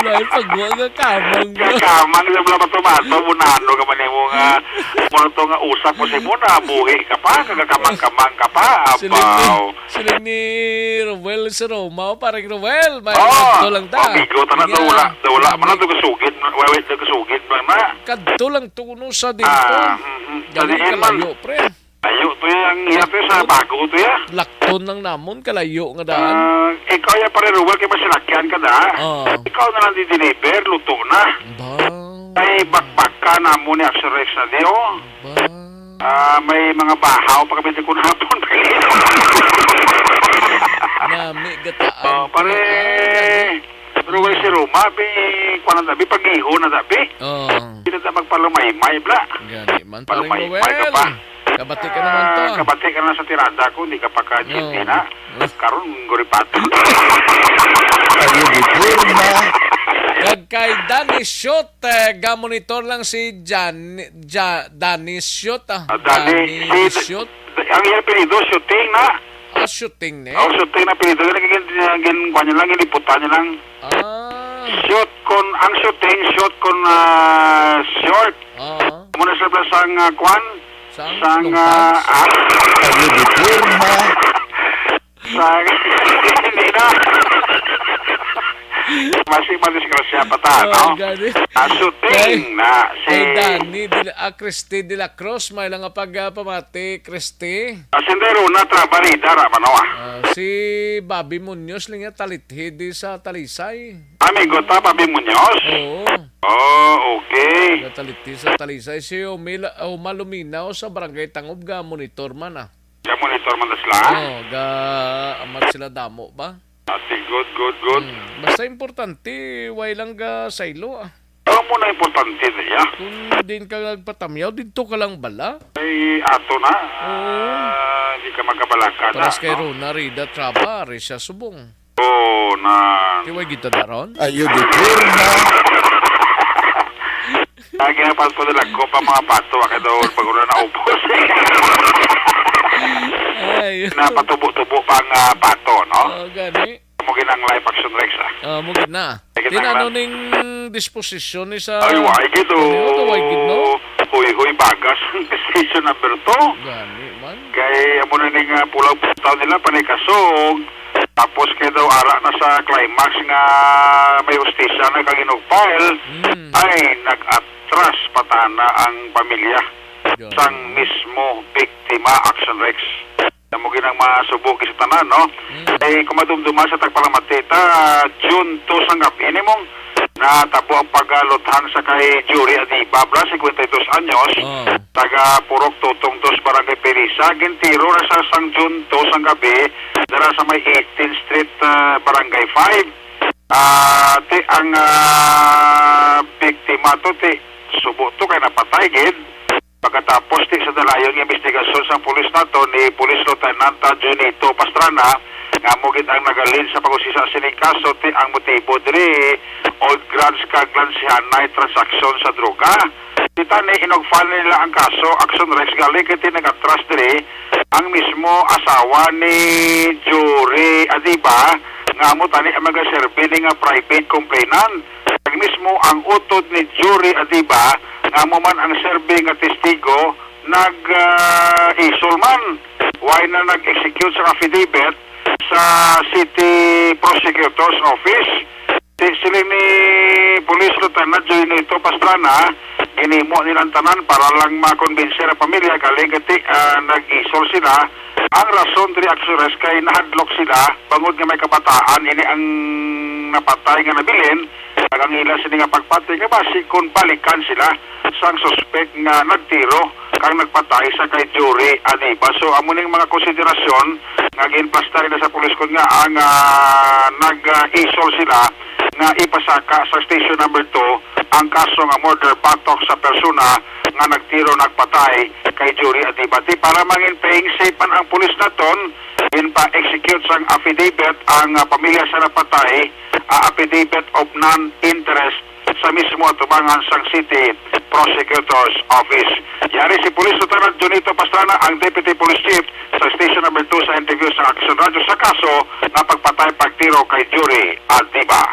Ay, pagwa nga kamang mo. Kamang sa mga tomato, munano ka man yung muna ito nga usak mo si muna, buhi ka pa, kagakamang-kamang ka pa, apaw. Sila ni Rowel sa Roma, parang Rowel, may kadto lang ta. Amigo, tanang dawla, man ito kasugid, wawit na kasugid mo na. Kadto lang tuno sa dito. Galing kalayo, pre. Layo to yung hirap to sa bago to ya. Lakton ng namon, kalayo nga daan. Ikaw ya pare Ruel, kaya masinakyan ka da. Ikaw na lang di-deliver, luto na. May bakbak ka namon ni Action Rex na di, may mga bahaw pa kami kung hapon. Nami gataan. Pare, Ruel si Roma, kuwan na tabi, pag-iho na tabi. Hindi na magpalumay-may, bla. Gani man, parang Ruel. Kabati ka naman to. Kabati ka na sa tirada ko, hindi ka pa ka-chinti na. Karon guripato. Ayudipurma. Kay Danny Shot, gamonitor lang si Danny Shot. Danny Shot. Ang iyang pinido, shooting na. Shooting na. Shooting na pinido. Gin kanya lang, iniputan niya lang. Shoot kon, ang shooting, shoot kon short. Muna sa sang kwan. Sang Ayudipurma. Hindi na. Masih madiskrasya pa ta, no? Shooting na si Christy de la Cruz, may lang pagpamati, Christy. Sendero na trabarida ra manoa. Si Bobby Munoz lang talithid sa Talisay. Amigo ta, Bobby Munoz? Oo. Okay. Talithid sa Talisay. Si Maluminaw sa Barangay Tangob, ga monitor man Ga monitor man sila? Ga amat sila damo ba? Good. Basta importante, way lang ga saylo Oo mo na importante niya. Kung din ka nagpatamyaw, dito ka lang bala. Ay, ato na. Hindi ka magkabalaka na. Paras kay Rona, Rida, Traba, Risha, Subong. Na. Kiway kita na ron? Ayudipurma. Ginapan po nila ko pa mga pato, kaya daw pag na naupos. Ay. Napatubo-tubo pang pato, no? Gani. Mugin ang live action Rex, mugid na. Tinano ning disposisyon ni sa... Ay, why gid Why gid, no? Huy bagas ang station number 2. Gani man. Kay amo na ning pulaw puntaw nila panay kasog. Tapos kay daw ara na sa climax nga may hustisya na kaginugpile. Ay nag-atras patana ang pamilya sang mismo biktima Action Rex. Mo ginang masubok sa tanan, no? Ay kumadumduma sa tagpalamatita June 2 sang gabi ni mong natabo ang pagaluthan sa kay Jury Adiba, 52 anyos, taga Purok Tutong 2 Barangay Perisa, gintiro na sa sang June 2 sang gabi dara sa may 18th Street Barangay 5. Ti ang biktima to ti subo to kay napatay gid. Pagkatapos ti sa dalayon ng investigasyon sa pulis nato ni Police Lieutenant Junito Pastrana nga mo gid ang nagalin sa pag-usisa sining kaso ti ang motibo diri old grudge kag lansihanay transaksyon sa droga. Kita ni inogfile nila ang kaso Action Rex gali kiti nagatras diri ang mismo asawa ni Jury Adiba nga mo tani ang magaserbi nga private complainant. Ang mismo ang utod ni Jury Adiba nga mo man ang serbi nga testigo nag-isulman. Why na nag-execute sa affidavit sa City Prosecutor's Office. Sila ni Police Lieutenant Junito Pastrana ginimo nilang tanan para lang makonbinser ang pamilya galing kati nag-isol sila. Ang rason diri Action Rex kay nahadlok sila bangod nga may kabataan ini ang napatay nga nabilin. Ang ila sila nga pagpatay nga basi kung balikan sila sang suspect nga nagtiro kang nagpatay sa kay Jury Adiba. So amuning mga konsiderasyon nga ginplasta nila sa pulis kon nga ang nag-isol sila nga ipasaka sa station number 2 ang kaso nga murder patok sa persona nga nagtiro nagpatay kay Jury Adiba. Di para mangin paying safe ang pulis naton in pa-execute sang affidavit ang pamilya sa napatay affidavit of non-interest sa mismo atubangan sang City Prosecutor's Office. Yari si Police Lieutenant Junito Pastrana ang Deputy Police Chief sa Station number 2 sa interview sa Action Radio sa kaso na pagpatay pagtiro kay Jury Adiba.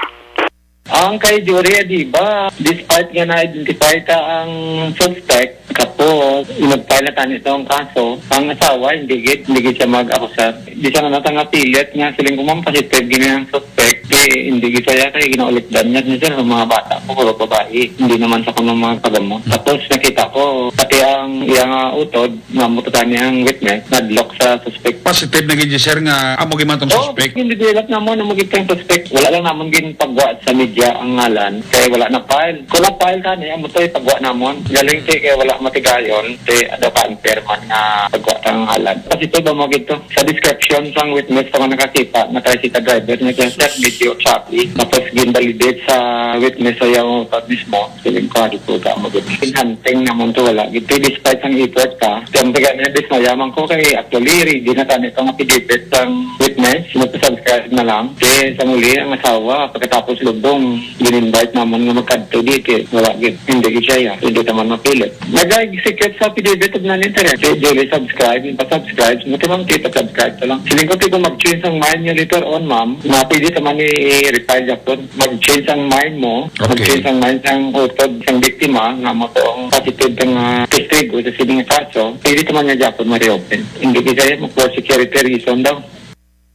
Ang kay Jury Adiba, despite nga na-identify ka ang suspect, kapos, inagpile na tanis ang kaso, ang asawa, hindi siya mag-akusar. Hindi siya na natangapilit nga siling kumampasitive gini ang suspect, hindi siya kaya ginaulit-dan niya siya ng mga bata ko, puro babae. Hindi naman sa kung mga pagamot. Tapos nakita ko, pati ang iyang utod, mamututan niya ang witness, nadlock sa suspect. Positive na gini sir nga amo man tong suspect? Hindi dilat naman na magiging suspect. Wala lang naman gin pagwa sa media ang ngalan, kaya wala na file. Kung na-file ka niya, amo to'y pagwa namon. Galing kaya wala matigayon, ada pa ang perman nga pagwa ang ngalan. Kasi ito ba mo gito? Sa description sang witness sa mga nakakita, na tricycle driver, nag-set video Shopee, tapos ginvalidate sa witness sa yung mismo, siling ko dito ka mo gito. Pinhanteng namon to wala. Gito, despite ang effort ka, siyempre ganyan, dismayaman ko kay actually, ready na tayo itong affidavit sang witness, magpasubscribe na lang. Kaya sa muli, ang asawa, pagkatapos lubong, in-invite naman nga magkanto dito. Wala, hindi siya, hindi naman mapilit. Nag-execute sa affidavit of non-interest. Daily subscribe, pa-subscribe, matamang kita subscribe to lang. Siling ko kung mag-change ang mind nyo later on, ma'am, na pwede naman i-reply Japan. Mag-change ang mind mo, mag-change ang mind ng utod, ng biktima, nga mo itong positive ng testigo sa siling kaso, pwede naman niya Japan ma-reopen. Hindi kaya for security reason daw.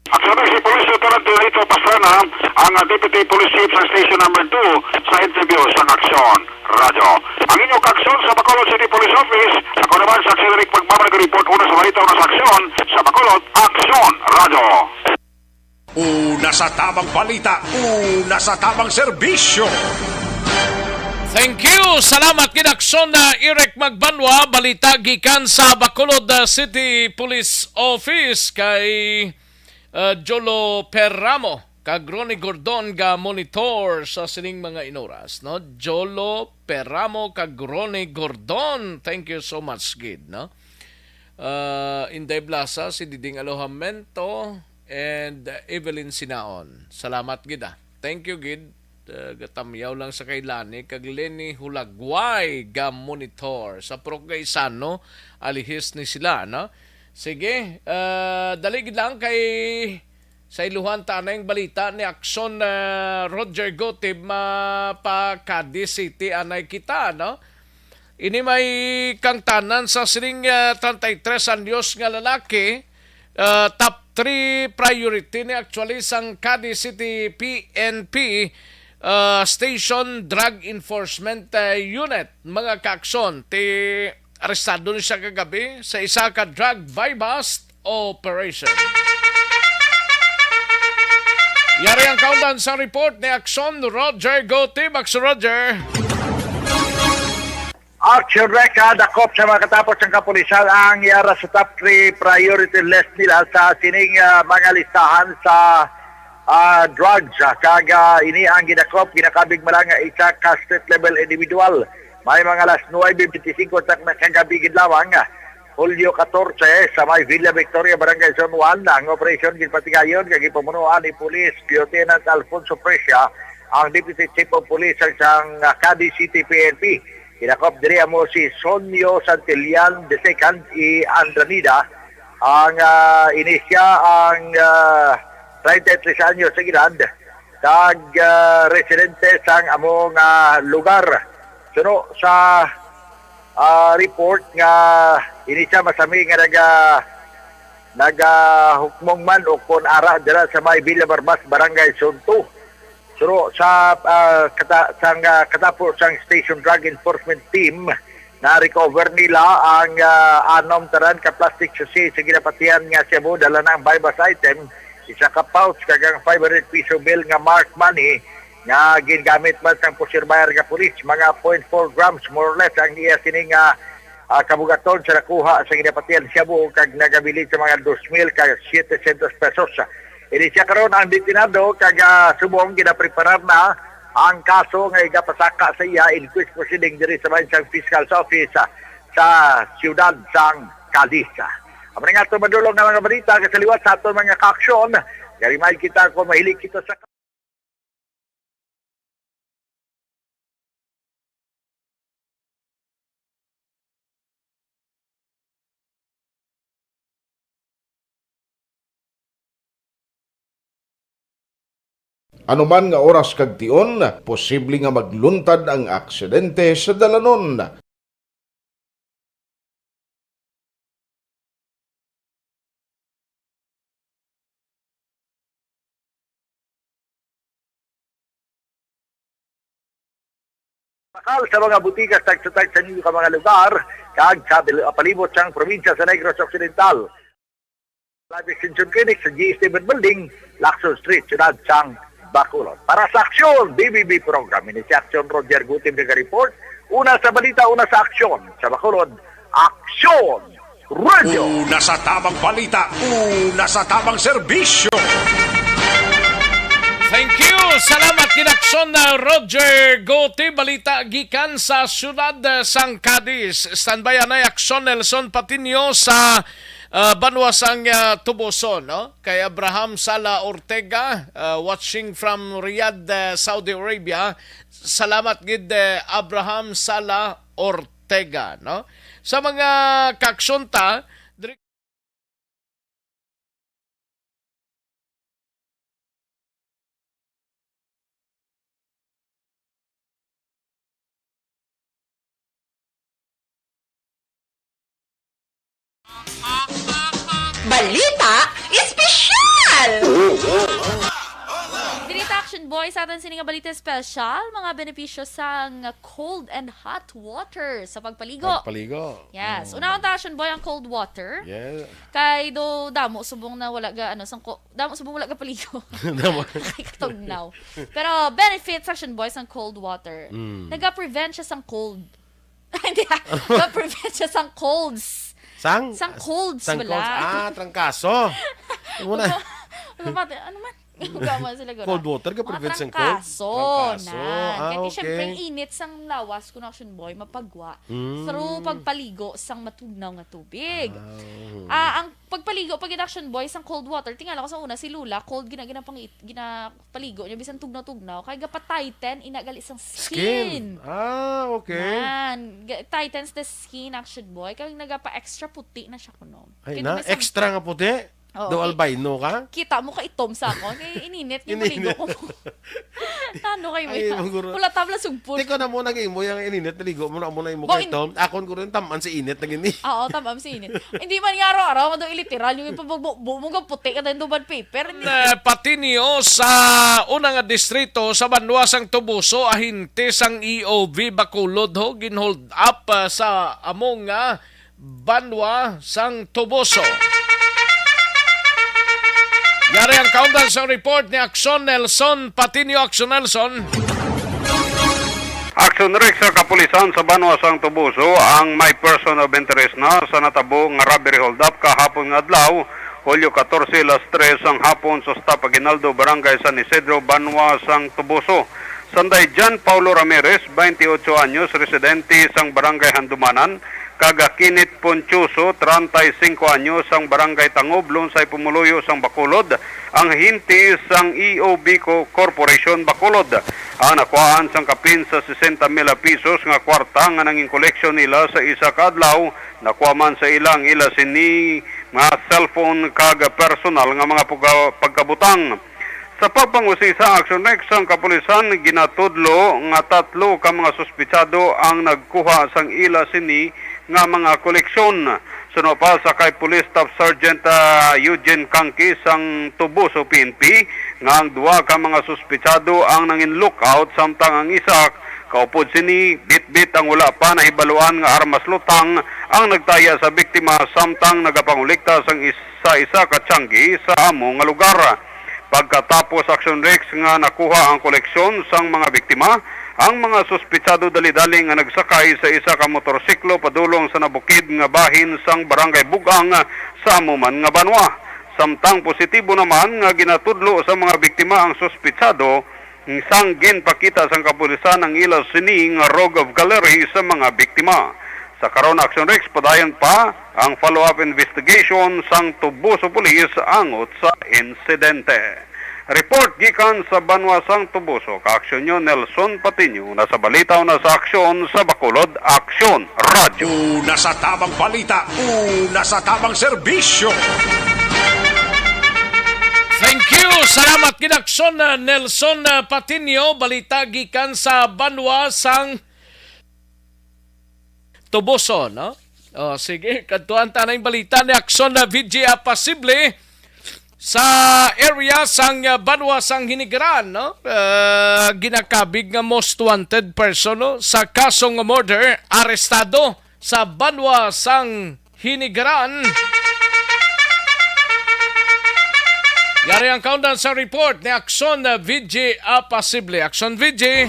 Aksyon si Police Lieutenant Junito Pastrana, ang Deputy Police Chief sa Station number 2 sa interview sa Aksyon Radio. Ang inyong Aksyon sa Bacolod City Police Office, ako naman sa Aksyon Rick Magmamanag-report una sa balita, una sa Aksyon sa Bacolod, Aksyon Radio. Una sa tamang balita, una sa tamang serbisyo. Thank you. Salamat kinaksyon na Eric Magbanwa, balita gikan sa Bacolod City Police Office kay Jolo Perramo kag Ronnie Gordon ga monitor sa sining mga inoras, no? Jolo Perramo kag Ronnie Gordon, thank you so much gid, no? Inday Blasa, si Diding Alojamento and Evelyn Sinaon, salamat gid. Thank you gid gatamyaw lang sa kailani kag Lenny Hulagway ga monitor sa Progaysano alihis ni sila no. Sige, dalig lang kay sa iluhan tanay balita ni Akson Roger Gotib pa Cadiz City anay kita no. Ini may kang tanan sa siling 33 anyos nga lalaki, top 3 priority ni actually sang Cadiz City PNP Station Drug Enforcement Unit. Mga kaakson, arestado ni siya kagabi sa isa ka drug buy-bust operation. Yari ang countdown sa report ni Akson Roger Gotib. Akson Roger. Action record, dakop sa mga katapos ng kapulisan ang yara sa top 3 priority list nila sa sining mga listahan sa drugs. Kaga ini ang ginakop, ginakabig malanga isa ka street level individual. May mga alas 9:25 tak nakagabigid lamang. Hulyo 14 sa may Villa Victoria, Barangay Zone 1. Ang operasyon ginpatigayon kag ipamunuan ni Police Lieutenant Alfonso Presia, ang Deputy Chief of Police sa Cadiz City PNP. Kinakop diri mo si Sonyo Santillan II i Andranida. Ang inisya ang 33 anyos sa gilad kag residente sang among lugar. Suno sa report nga inisya masami nga naga-hukmong man o kon ara dira sa may Villa Barbas, Barangay Zone 2. So sa katapos ang Station Drug Enforcement Team na recover nila ang anom taran ka plastic sachet sa ginapatihan nga Cebu, dala na ang buy-bust item, isa ka pouch kagang 500 piso bill nga marked money nga gingamit man sang pusirbayar nga pulis, mga 0.4 grams more or less ang iya sining kabugaton sa nakuha sa ginapatihan Cebu kag nagabili sa mga 2,000 ka 700 pesos. Inisya karon ang detinado kag subong ginapreparar na ang kaso nga igapasaka sa iya in quick proceeding diri sa Bansang Fiscal's Office sa siyudad sang Cadiz. Among nga ito madulong nga mga balita kasaliwat sa ato mga kaaksyon. Garimay kita kung mahilig kita sa Anuman nga oras kag tion, posible nga magluntad ang aksidente sa dalanon. Pakal sa mga butikas tag-tag sa ninyo ka mga lugar kag sa palibot sang probinsya sa Negros Occidental. Live Extension Clinic sa G. Stephen Building, Lacson Street, Ciudad sang Bacolod. Para sa aksyon, BBB program. Ini si Aksyon Roger Gutim ng report. Una sa balita, una sa aksyon. Sa Bacolod, Aksyon Radio. Una sa tamang balita, una sa tamang serbisyo. Thank you. Salamat kinakson na Roger Gotti. Balita gikan sa siyudad sang Cadiz. Standby anay Akson Nelson Patinio sa Banwasang Tubuson, no? Kay Abraham Sala Ortega, watching from Riyadh, Saudi Arabia. Salamat gid Abraham Sala Ortega, no? Sa mga kaksunta, Balita Espesyal! Balita Action Boy sa atin sininga balita special, mga benepisyo sa cold and hot water sa pagpaligo. Yes. Una ang Action Boy ang cold water. Yeah. Kay do damo subong na wala ga damo subong wala ga paligo. Kay katugnaw. Pero benefits Action Boy ang cold water. Naga-prevent siya sang cold. Hindi. Naga-prevent siya sang colds. Sang colds sang wala. Colds. Trangkaso. Ano man? Gama sila gano'n. Cold water ka prevent sang cold? Trangkaso. Kaya okay. syempre init sang lawas kung Action Boy mapagwa. Through pagpaligo sang matugnaw nga tubig. Ang pagpaligo pag action boys ang cold water tingala ko sa una si Lula cold ginapaligo niya bisan tugnaw kay gapa-tighten inagali isang skin. Okay. Man, tightens the skin action boy kay nagapa-extra puti na siya kuno. Ay na, extra nga puti. Do albino ka? Kita mo ka itom sa ako. Kaya ininit niya maligo ko. Tano kayo Ay, mo maguro. Pula tabla sugpon. Tiko na mo naging mo yung ininit, naligo mo na mo na yung mukha itom. Akon ko rin taman si init na gini. Oo, tamam si init. Hindi man nga araw-araw, mado iliteral yung ipabugbo puti ka din duban paper. Pati niyo sa unang distrito sa Banwasang Tubuso, ahinti sang EOV Bacolod ho, ginhold up sa among Banwasang Tubuso. Yari ang countdown sa report ni Action Nelson. Patinio Action Nelson. Action Rex sa kapulisan sa Banwasang Tubuso ang may person of interest na sa natabo nga robbery hold up kahapon nga adlaw, Hulyo 14 alas 3 ang hapon sa Stop Aguinaldo, Barangay San Isidro, Banwasang Tubuso. Sanday Jan Paulo Ramirez, 28 anyos, residente sang Barangay Handumanan. Kagakinit Ponchoso, 35 anyos, ang Barangay Tangob, Lunsay Pumuluyo, sang Bacolod, ang hinti sang EOB Corporation Bacolod. Ang nakuhaan sang kapin sa 60,000 pesos nga kwarta nga nanging koleksyon nila sa isa ka adlaw, nakuha man sa ilang ila sini nga cellphone kag personal nga mga pagkabutang. Sa pagpangusisa sa Action Rex ang kapulisan ginatudlo nga 3 ka mga suspitsado ang nagkuha sang ila sini nga mga koleksyon. Suno pa sa kay Police Staff Sergeant Eugene Kangki sang Tubuso PNP nga ang 2 ka mga suspitsado ang nangin lookout samtang ang isa kaupod sini bit-bit ang wala pa nahibaluan nga armas lutang ang nagtaya sa biktima samtang nagapangulikta sang isa ka tiyanggi sa amo nga lugar. Pagkatapos Action Rex nga nakuha ang koleksyon sang mga biktima, ang mga suspitsado dali-dali nga nagsakay sa isa ka motorsiklo padulong sa nabukid nga bahin sang Barangay Bugang sa amuman nga Banwa. Samtang positibo naman nga ginatudlo sa mga biktima ang suspitsado, sang ginpakita sang kapulisan ang ilaw sini nga rogue of gallery sa mga biktima. Sa karon Action Rex padayon pa ang follow-up investigation sang Tubuso Police angot sa insidente. Report gikan sa Banwasang Tubuso, ka-aksyon nyo Nelson Patinio, nasa balita na sa aksyon sa Bacolod, Aksyon Radio. Una sa tamang balita, una sa tamang serbisyo. Thank you. Salamat kinaksyon Nelson Patinio, balita gikan sa Banwasang Tubuso, no? Sige, kantuan ta na yung balita ni Aksyon na VJ Apasible sa area sang Banwasang Hinigaran, no? Ginakabig nga most wanted person, no? Sa kasong murder, arestado sa Banwasang Hinigaran. Yari ang countdown sa report ni Aksyon na VJ Apasible. Aksyon VJ.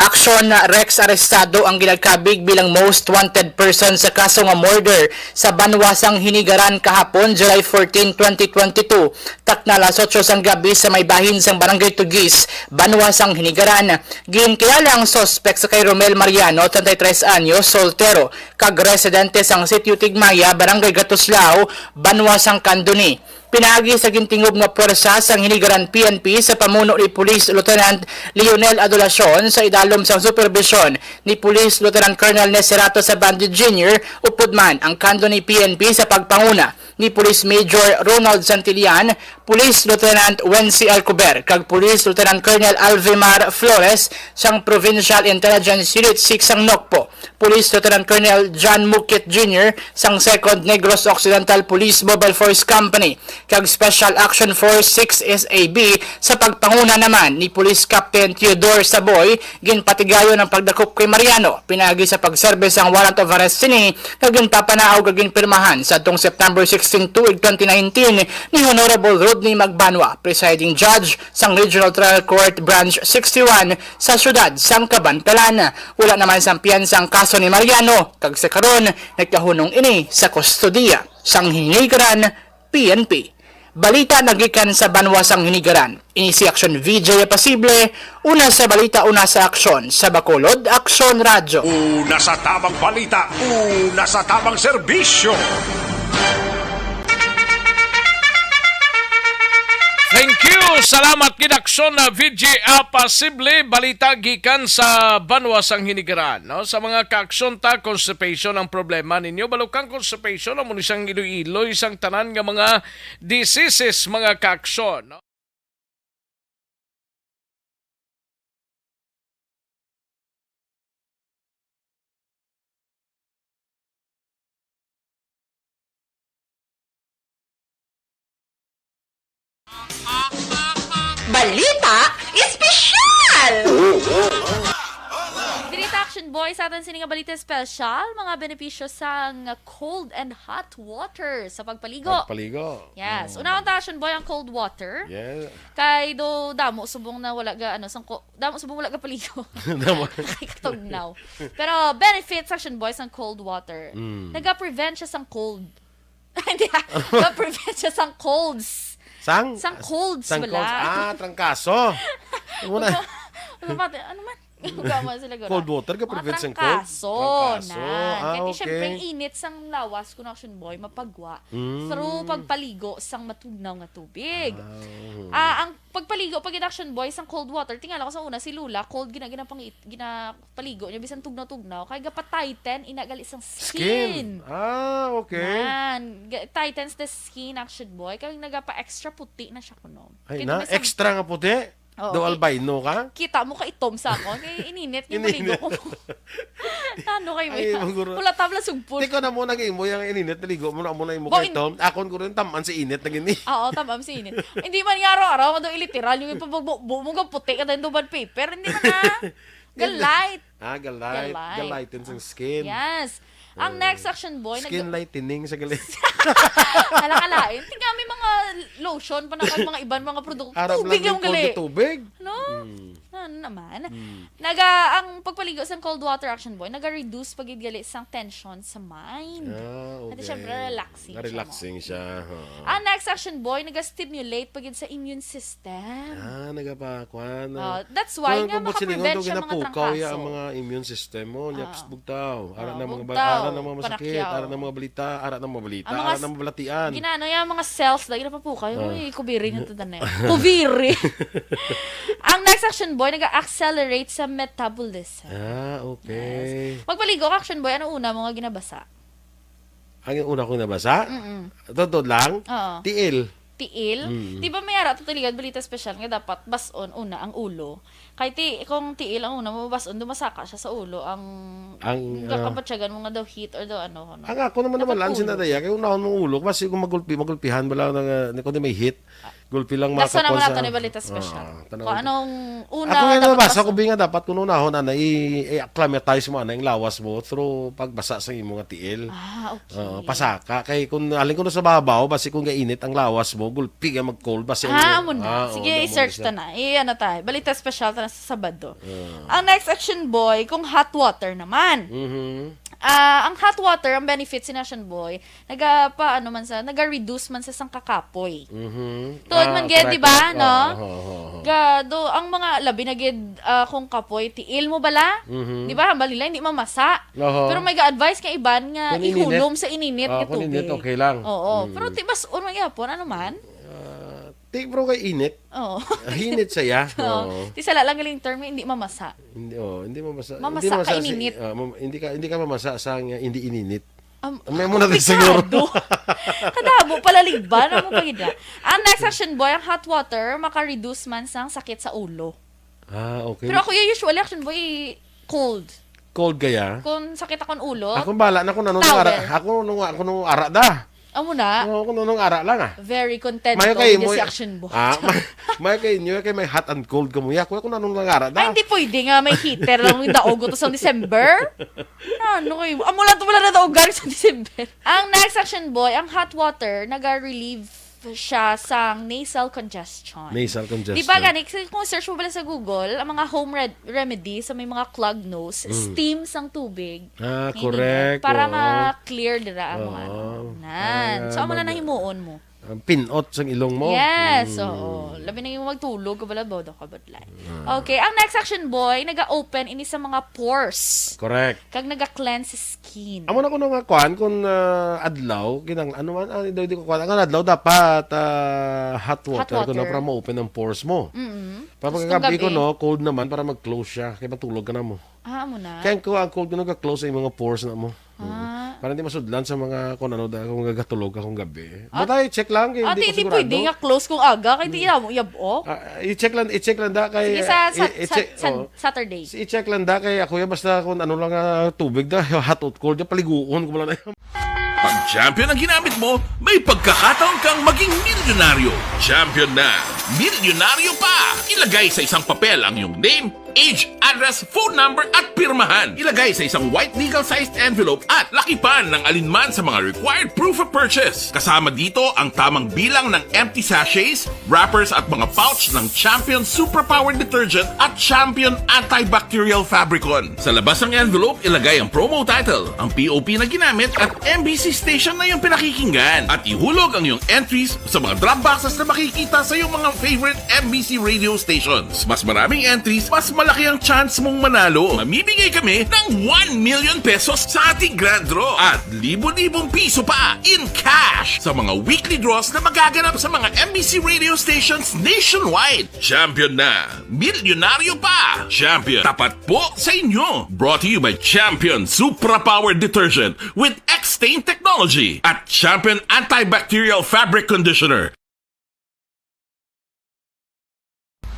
Aksyon na Rex arestado ang ginagkabig bilang most wanted person sa kaso nga murder sa Banwasang Hinigaran kahapon, July 14, 2022. Takna alas 8 sang gabi sa may bahin sang Barangay Tugis, Banwasang Hinigaran. Ginkilala ang suspect sa kay Romel Mariano, 33 anyos, soltero, kag residente sang Sitio Tigmaya, Barangay Gatuslao, Banwasang Candoni. Pinaagi sa gintingob nga puwersa sang Hinigaran PNP sa pamuno ni Police Lieutenant Lionel Adolacion sa idalom sang supervision ni Police Lieutenant Colonel Neserato Sabandi Jr. upod man ang kando ni PNP sa pagpanguna ni Police Major Ronald Santillan, Police Lieutenant Wency Alcober, kag Police Lieutenant Colonel Alvimar Flores sang Provincial Intelligence Unit 6 sang Nokpo, Police Lieutenant Colonel John Mukit Jr. sang 2nd Negros Occidental Police Mobile Force Company, kag Special Action Force 6 SAB sa pagpanguna naman ni Police Captain Theodore Saboy, ginpatigayon ang pagdakop kay Mariano, pinagi sa pagserbis ang warrant of arrest sini, kag ginpapanaaw kag ginpirmahan sa atong September 16, 2019 ni Honorable Rodney Magbanwa, presiding judge sang Regional Trial Court Branch 61 sa siyudad sang Cabantalan. Wala naman sang piyansa ang kaso ni Mariano, kag sa karon nagkahunong ini sa kustodiya sang Hinigaran PNP. Balita nagikan sa Banwasang Hinigaran. Ini si Aksyon VJ Apasible, una sa balita, una sa aksyon. Sa Bacolod, Aksyon Radio. Una sa tamang balita, una sa tamang serbisyo. Thank you. Salamat kinaksyon na VJ Apasible. Balita gikan sa Banwasang Hinigaran. No? Sa mga kaaksyon ta, constipation ang problema ninyo. Balukang constipation, amo isang ilo-ilo, isang tanan nga mga diseases, mga kaaksyon. No? Balita espesyal! Balita Action Boys, atin sininga balita special, mga benepisyo sa cold and hot water sa pagpaligo. Pagpaligo. Yes. Una ang Action Boy ang cold water. Yeah. Kay do damo subong na wala ga damo subong wala ga paligo. Kay katugnaw. Pero benefits Action Boys ang cold water. Naga-prevent siya sang cold. Hindi. Naga-prevent siya sang colds. Sang colds sang wala. colds. Trangkaso. Ano man? Gama sila gano'n. Cold water ka prevent sang cold? Trangkaso. Kaya okay. siyempre init sang lawas kung Action Boy mapagwa. Through pagpaligo sang matugnaw nga tubig. Ang pagpaligo pag Action Boy sang cold water, tingala ko sa una si Lula, cold ginapaligo niya bisan tugnaw-tugnaw kay gapa-tighten inagali sang skin. Okay. Man, tightens the skin Action Boy kay nagapa-extra puti na siya kuno. Ay na, extra nga puti. Do albino ka? Kita mo ka itom sa ako. Kaya ininit yung maligo ko. Ano kayo mo? Wala tabla sugpon. Tiko na mo naging mo yung ininit naligo mo na mo na yung mukha itom. Akon ko rin taman si init naging ni. Oo, tamam si init. Hindi man yung araw-araw, mado iliteral yung ipabugbo mo puti ka tayong duban paper. Hindi man na. Galite. Galite. Galite sa skin. Yes. Ang next Action Boy, skin lightening sa galit. Alakalain. Tingnan may mga lotion pa na mga ibang mga produkto. Tubig yung gali. Tubig? No? Ano naman? Ang pagpaligo sa cold water Action Boy, naga-reduce pagid gali sang tension sa mind. Okay. At syempre relaxing. Relaxing siya. Ang next Action Boy, naga-stimulate pagid sa immune system. Nagapakwan. That's why nga makaprevent siya mga trangkaso. Ang mga immune system mo, nyaps bugtaw. Ara na mga ara na mga masakit, ara na mga balita, ara na mga balita, ara na mga balatian. Ginano yung mga cells, lagi na papukay. Uy, kubiri nyo ito na yun. Kubiri! Ang next Action Boy, nag-accelerate sa metabolism. Okay. Yes. Magpaligo ka, Action Boy, ano una mga ginabasa? Ang una kong nabasa? Totoo lang? Oo. Tiil. Di ba may ara tutaligan balita special nga dapat bason una ang ulo. Kay kung tiil ang una mo bason dumasaka siya sa ulo ang kapatsagan mo nga daw heat or daw ano. Ang ako naman lan sinadaya kay unahon mong ulo kasi kung magulpihan bala nga kundi may heat. Gulpi lang Nasa naman natin ni balita special. Kung anong una ako dapat basa ko binga dapat kuno unahon ana i-acclimatize mo ana yung lawas mo through pagbasa sa imong tiil. Okay. Pasaka kay kung alin ko sa babaw basi kung gainit ang lawas mo gulpi nga mag-cold basi amo na. Sige, i-search ta na. Ano tayo? Balita special ta na sa Sabado. Ang next Action Boy, kung hot water naman. Ang hot water, ang benefits ni Action Boy, naga-reduce man sa sang kakapoy. Tuod man gid, di ba, no? Gado, ang mga labi na gid kung kapoy, tiil mo bala? Di ba? Balila, hindi mamasa. Pero may ga-advise kay iban nga ihulom sa ininit nga tubig. Kung init, okay lang. Oo. Pero tibas, unang yapon, ano man? Bro kay init. Oo. Init saya. Di sala lang galing term, hindi mamasa. Hindi mamasa. Mamasa ka ininit. Hindi ka mamasa sa hindi ininit. May muna din siguro. Kadabo palaligban mo pagida. Ang next Action Boy, ang hot water maka-reduce man sang sakit sa ulo. Okay. Pero ako usually Action Boy cold. Cold gaya? Kung sakit akong ulo. Ako bala na kung nung ara. Ako nung ara da. Amo na. Kung nung ara lang Very content ko with si Action Boy. May kay may hot and cold kamuya. Kung nung ara da. Ay, hindi pwede nga may heater lang yung daog to sa December. Ano kayo? Amo lang to wala na daog sa December. Ang next Action Boy, ang hot water naga-relieve siya sa nasal congestion. Di ba gani, kung search mo pala sa Google, ang mga home remedy sa may mga clogged nose, steam sang tubig. Correct. Para ma-clear dira ang mga So, amo na nahimuon mo. pinot sang ilong mo. Yes, oo. Labi na yung magtulog, kabala bodo ka badlay. Okay, ang next section boy, naga-open ini sa mga pores. Correct. Kag naga-cleanse skin. Amo na ko nga kuan kung adlaw, kinang ano man, hindi ko kuan. Ang adlaw dapat hot water ko na para ma-open ang pores mo. Para pagkagabi ko no, cold naman para mag-close siya. Kaya matulog ka na mo. Mo na. Kaya ko ang cold ko nag-close sa mga pores na mo. Para hindi masudlan sa mga kung ano dahil kung gagatulog akong gabi. Batay, check lang. Kaya hindi ko sigurado. Pwede nga close kung aga. Kaya hindi na mo yabo. I-check lang da kay... Sige, sa Saturday. I-check lang da kay ako basta kung ano lang tubig da, hot or cold, paliguon ko lang na. Pag champion ang ginamit mo, may pagkakataon kang maging milyonaryo. Champion na, milyonaryo pa! Ilagay sa isang papel ang iyong name, age, address, phone number at pirmahan. Ilagay sa isang white legal-sized envelope at lakipan ng alinman sa mga required proof of purchase. Kasama dito ang tamang bilang ng empty sachets, wrappers at mga pouch ng Champion Superpower Detergent at Champion Antibacterial Fabricon. Sa labas ng envelope, ilagay ang promo title, ang POP na ginamit at MBC station na yung pinakikinggan. At ihulog ang iyong entries sa mga drop boxes na makikita sa iyong mga favorite MBC radio stations. Mas maraming entries, mas malaki ang chance mong manalo. Mamimigay kami ng 1 million pesos sa ating grand draw at libo-libong piso pa in cash sa mga weekly draws na magaganap sa mga MBC radio stations nationwide. Champion na, milyonaryo pa. Champion, tapat po sa inyo. Brought to you by Champion Superpower Detergent with X-Stain Technology at Champion Antibacterial Fabric Conditioner.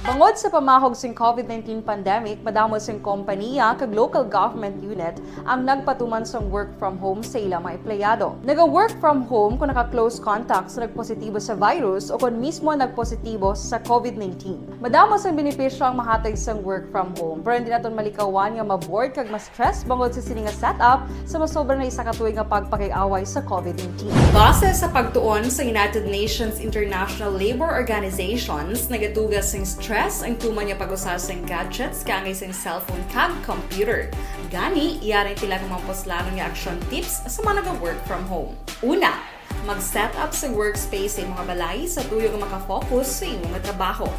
Bangod sa pamahog sing COVID-19 pandemic, madamo sing kompanya kag local government unit ang nagpatuman sang work from home sa ilang mga empleyado. Naga-work from home kung naka-close contacts na nagpositibo sa virus o kung mismo nagpositibo sa COVID-19. Madamo sang benepisyo ang mahatag sang work from home, pero hindi naton malikawan nga ma-bored kag ma-stress bangod sa sini nga setup sa masobra na isa ka tuig nga pagpakiaway sa COVID-19. Base sa pagtuon sa United Nations International Labour Organizations, nagatugas sing stress ang tuman niya pag-usar sa gadgets kangay sa cellphone kag computer. Gani, iyaring tila ng mga poslanong nga action tips sa mga nag-work from home. Una, mag-set up sa workspace sa mga balay sa tuyo nga makafocus sa iyong trabaho.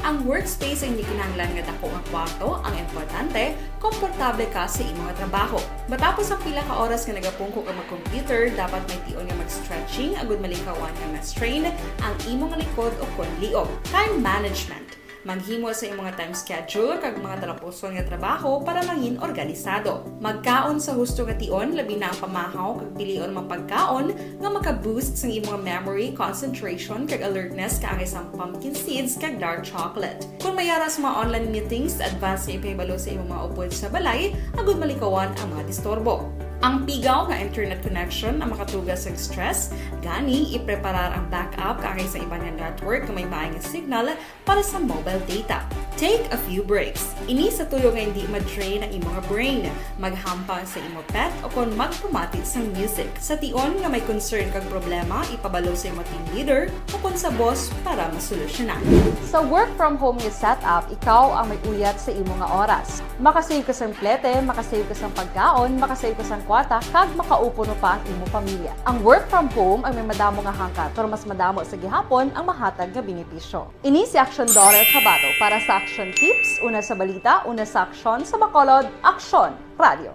Ang workspace ay hindi kinahanglan nga dako ang kwarto, ang importante, komportable ka sa iyong trabaho. Matapos ang pila ka oras nga nagapungko ka mag-computer, dapat may tion nga mag-stretching agud malikawan nga ma-strain ang imong likod o konliog. Time management. Maghimo sa imong time schedule kag mga talapuson nga trabaho para mangin organisado. Magkaon sa husto nga tion, labi na ang pamahaw kag pilion mang pagkaon nga maka-boost sa imong memory, concentration kag alertness kaangay sang pumpkin seeds kag dark chocolate. Kung mayaras mga online meetings, advance nga ipahibalo sa imong mga upod sa balay, agud malikawan ang mga disturbo. Ang pigaw nga internet connection ang makatugas sa stress, gani ipreparar ang backup kaangay sa ibang network nga may maayong signal para sa mobile data. Take a few breaks. Ini sa tuyo nga hindi ma-drain ang imong brain, maghampang sa imong pet o kung magpumatit sa music. Sa tion nga may concern kag problema, ipabalo sa imong team leader o kung sa boss para masolusyonan. Sa work from home nga setup, ikaw ang may uyat sa imong nga oras. Makasave ka sa plete, makasave ka sa pagkaon, makasave ka sa kwarta, kag makaupo no pa ang imong pamilya. Ang work from home ay may madamo nga hangkat, pero mas madamo sa gihapon ang mahatag nga benepisyo. Ini si Action Dore Cabato para sa Action Tips, una sa balita, una sa aksyon, sa Bacolod, Aksyon Radio.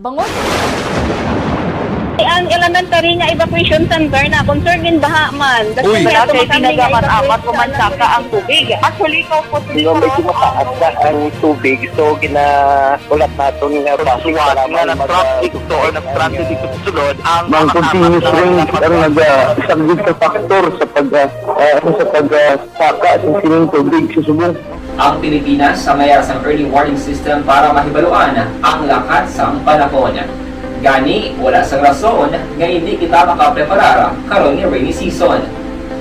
Bangod. Ang elementary nga evacuation center na concern din baha man. Uy, kasi pinagamat-amat kumansaka ang tubig. Actually, ikaw po medyo mataas na ang tubig. So, ulat natin nga pasiwala nga nag-traffic to or nag-traffic dito sa sulod. Ang continuous rain ang nag-subject sa factor sa pagsaka sa sining tubig sa subong. Ang Pilipinas sa mayroon ng early warning system para mahibaluan ang lakas ng panahon. Gani, wala sang rason nga hindi kita makapreparar karon ni rainy season.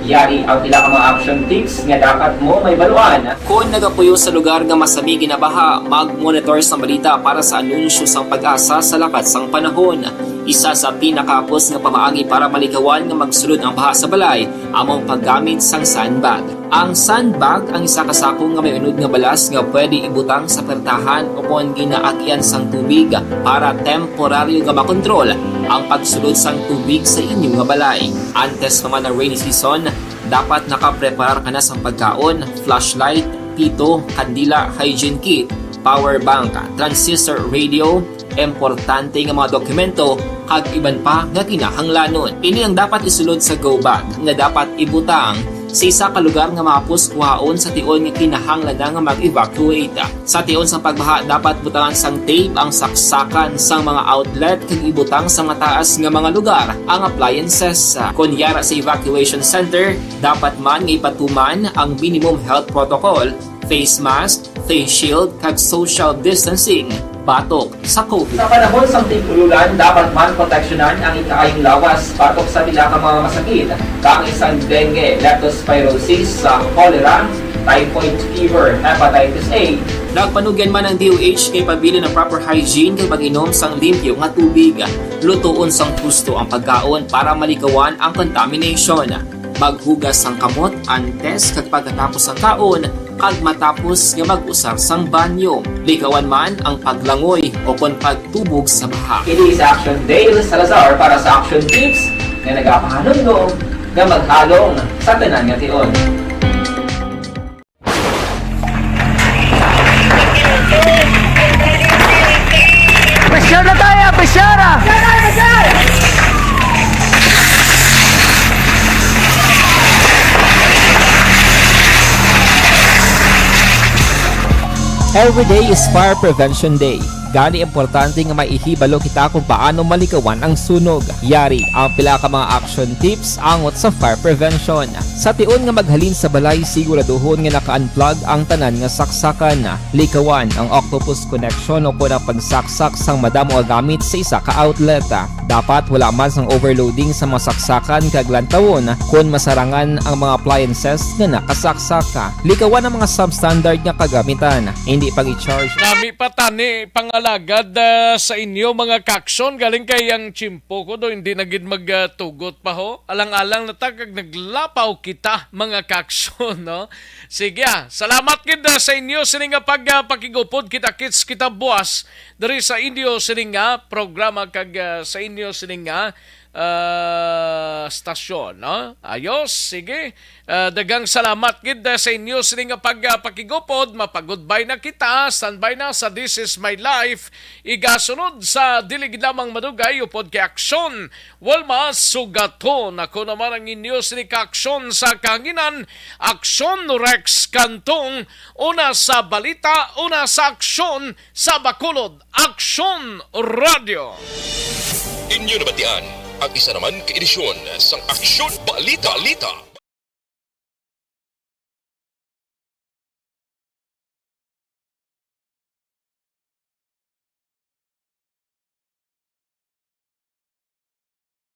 Yari ang pila ka mga action tips nga dapat mo may baluan. Kung nagapuyo sa lugar nga masami ginabaha, mag-monitor sa balita para sa anunsyo sang pag-asa sa lakas sang panahon. Isa sa pinakapos nga pamaagi para malikawan nga magsulod ang baha sa balay among paggamit sang sandbag. Ang sandbag ang isa ka sako nga may unod nga balas nga pwede ibutang sa pertahan upon ginaagyan sang tubig para temporaryo nga makontrol ang pagsulod sang tubig sa inyong nga balay. Antes naman ng rainy season, dapat nakapreparar ka na sang pagkaon, flashlight, pito, kandila, hygiene kit, power bank, transistor radio, importante nga mga dokumento kag iban pa nga kinahanglanon. Ini ang dapat isulod sa go bag nga dapat ibutang sa isa ka lugar nga mapos kuhaon sa tion nga kinahanglan nga mag-evacuate. Sa tion sa pagbaha dapat butangan sang tape ang saksakan sang mga outlet kag ibutang sa mataas nga mga lugar ang appliances. Kunyara sa evacuation center, dapat man nga ipatuman ang minimum health protocol, face mask, face shield kag social distancing batok sa COVID. Sa panahon sa tigululan, dapat man proteksyonan ang ikaayong lawas batok sa pila ka mga masakit, kang isang dengue, leptospirosis, cholera, typhoid fever, hepatitis A. Nagpanugyan man ang DOH kay pabili ng proper hygiene kay pag-inom sang limpyo nga tubig. Lutuon sang gusto ang pagkaon para malikawan ang contamination. Maghugas sang kamot antes kag pagkatapos ang kaon kag matapos nga mag-usar sang banyo. Likawan man ang paglangoy o kon pagtubog sa baha. It is Action Dale Salazar para sa Action Tips nga nagapahanungdong nga maghalong sa tanan nga tion. Pressure na tayo! Pressure! Every day is Fire Prevention Day. Gani importante nga maihibalo kita kung paano malikawan ang sunog. Yari ang pila ka mga action tips angot sa fire prevention. Sa tion nga maghalin sa balay, siguraduhon nga naka-unplug ang tanan nga saksakan. Likawan ang octopus connection o po na pagsaksak sang madamo nga gamit sa isa ka outlet. Dapat wala man sang overloading sa mga saksakan kag lantawon kung masarangan ang mga appliances nga nakasaksaka. Likawan ang mga substandard nga kagamitan. Hindi pag-i-charge. Nami patani pangalagad sa inyo mga kaksyon galing kay ang chimpo ko do hindi nagid magtugot pa ho. Alang-alang na kag naglapaw kita mga kaksyon no. Sige salamat gid sa inyo sining nga pagpakigupod kita kits kita buwas diri sa inyo sining nga programa kag sa inyo sining nga stasyon no. Ayos sige. Dagang salamat gid sa inyo sining nga pagpakigupod. Mapag-goodbye na kita. Standby na sa This Is My Life. Igasunod sa dilig lamang madugay upod kay aksyon. Walma sugaton. Ako naman ang inyo sining aksyon sa kahanginan. Aksyon Rex Kantong. Una sa balita, una sa aksyon sa Bacolod. Aksyon Radio. Inyo nabatian ang isa naman ka edisyon sang Aksyon Balita.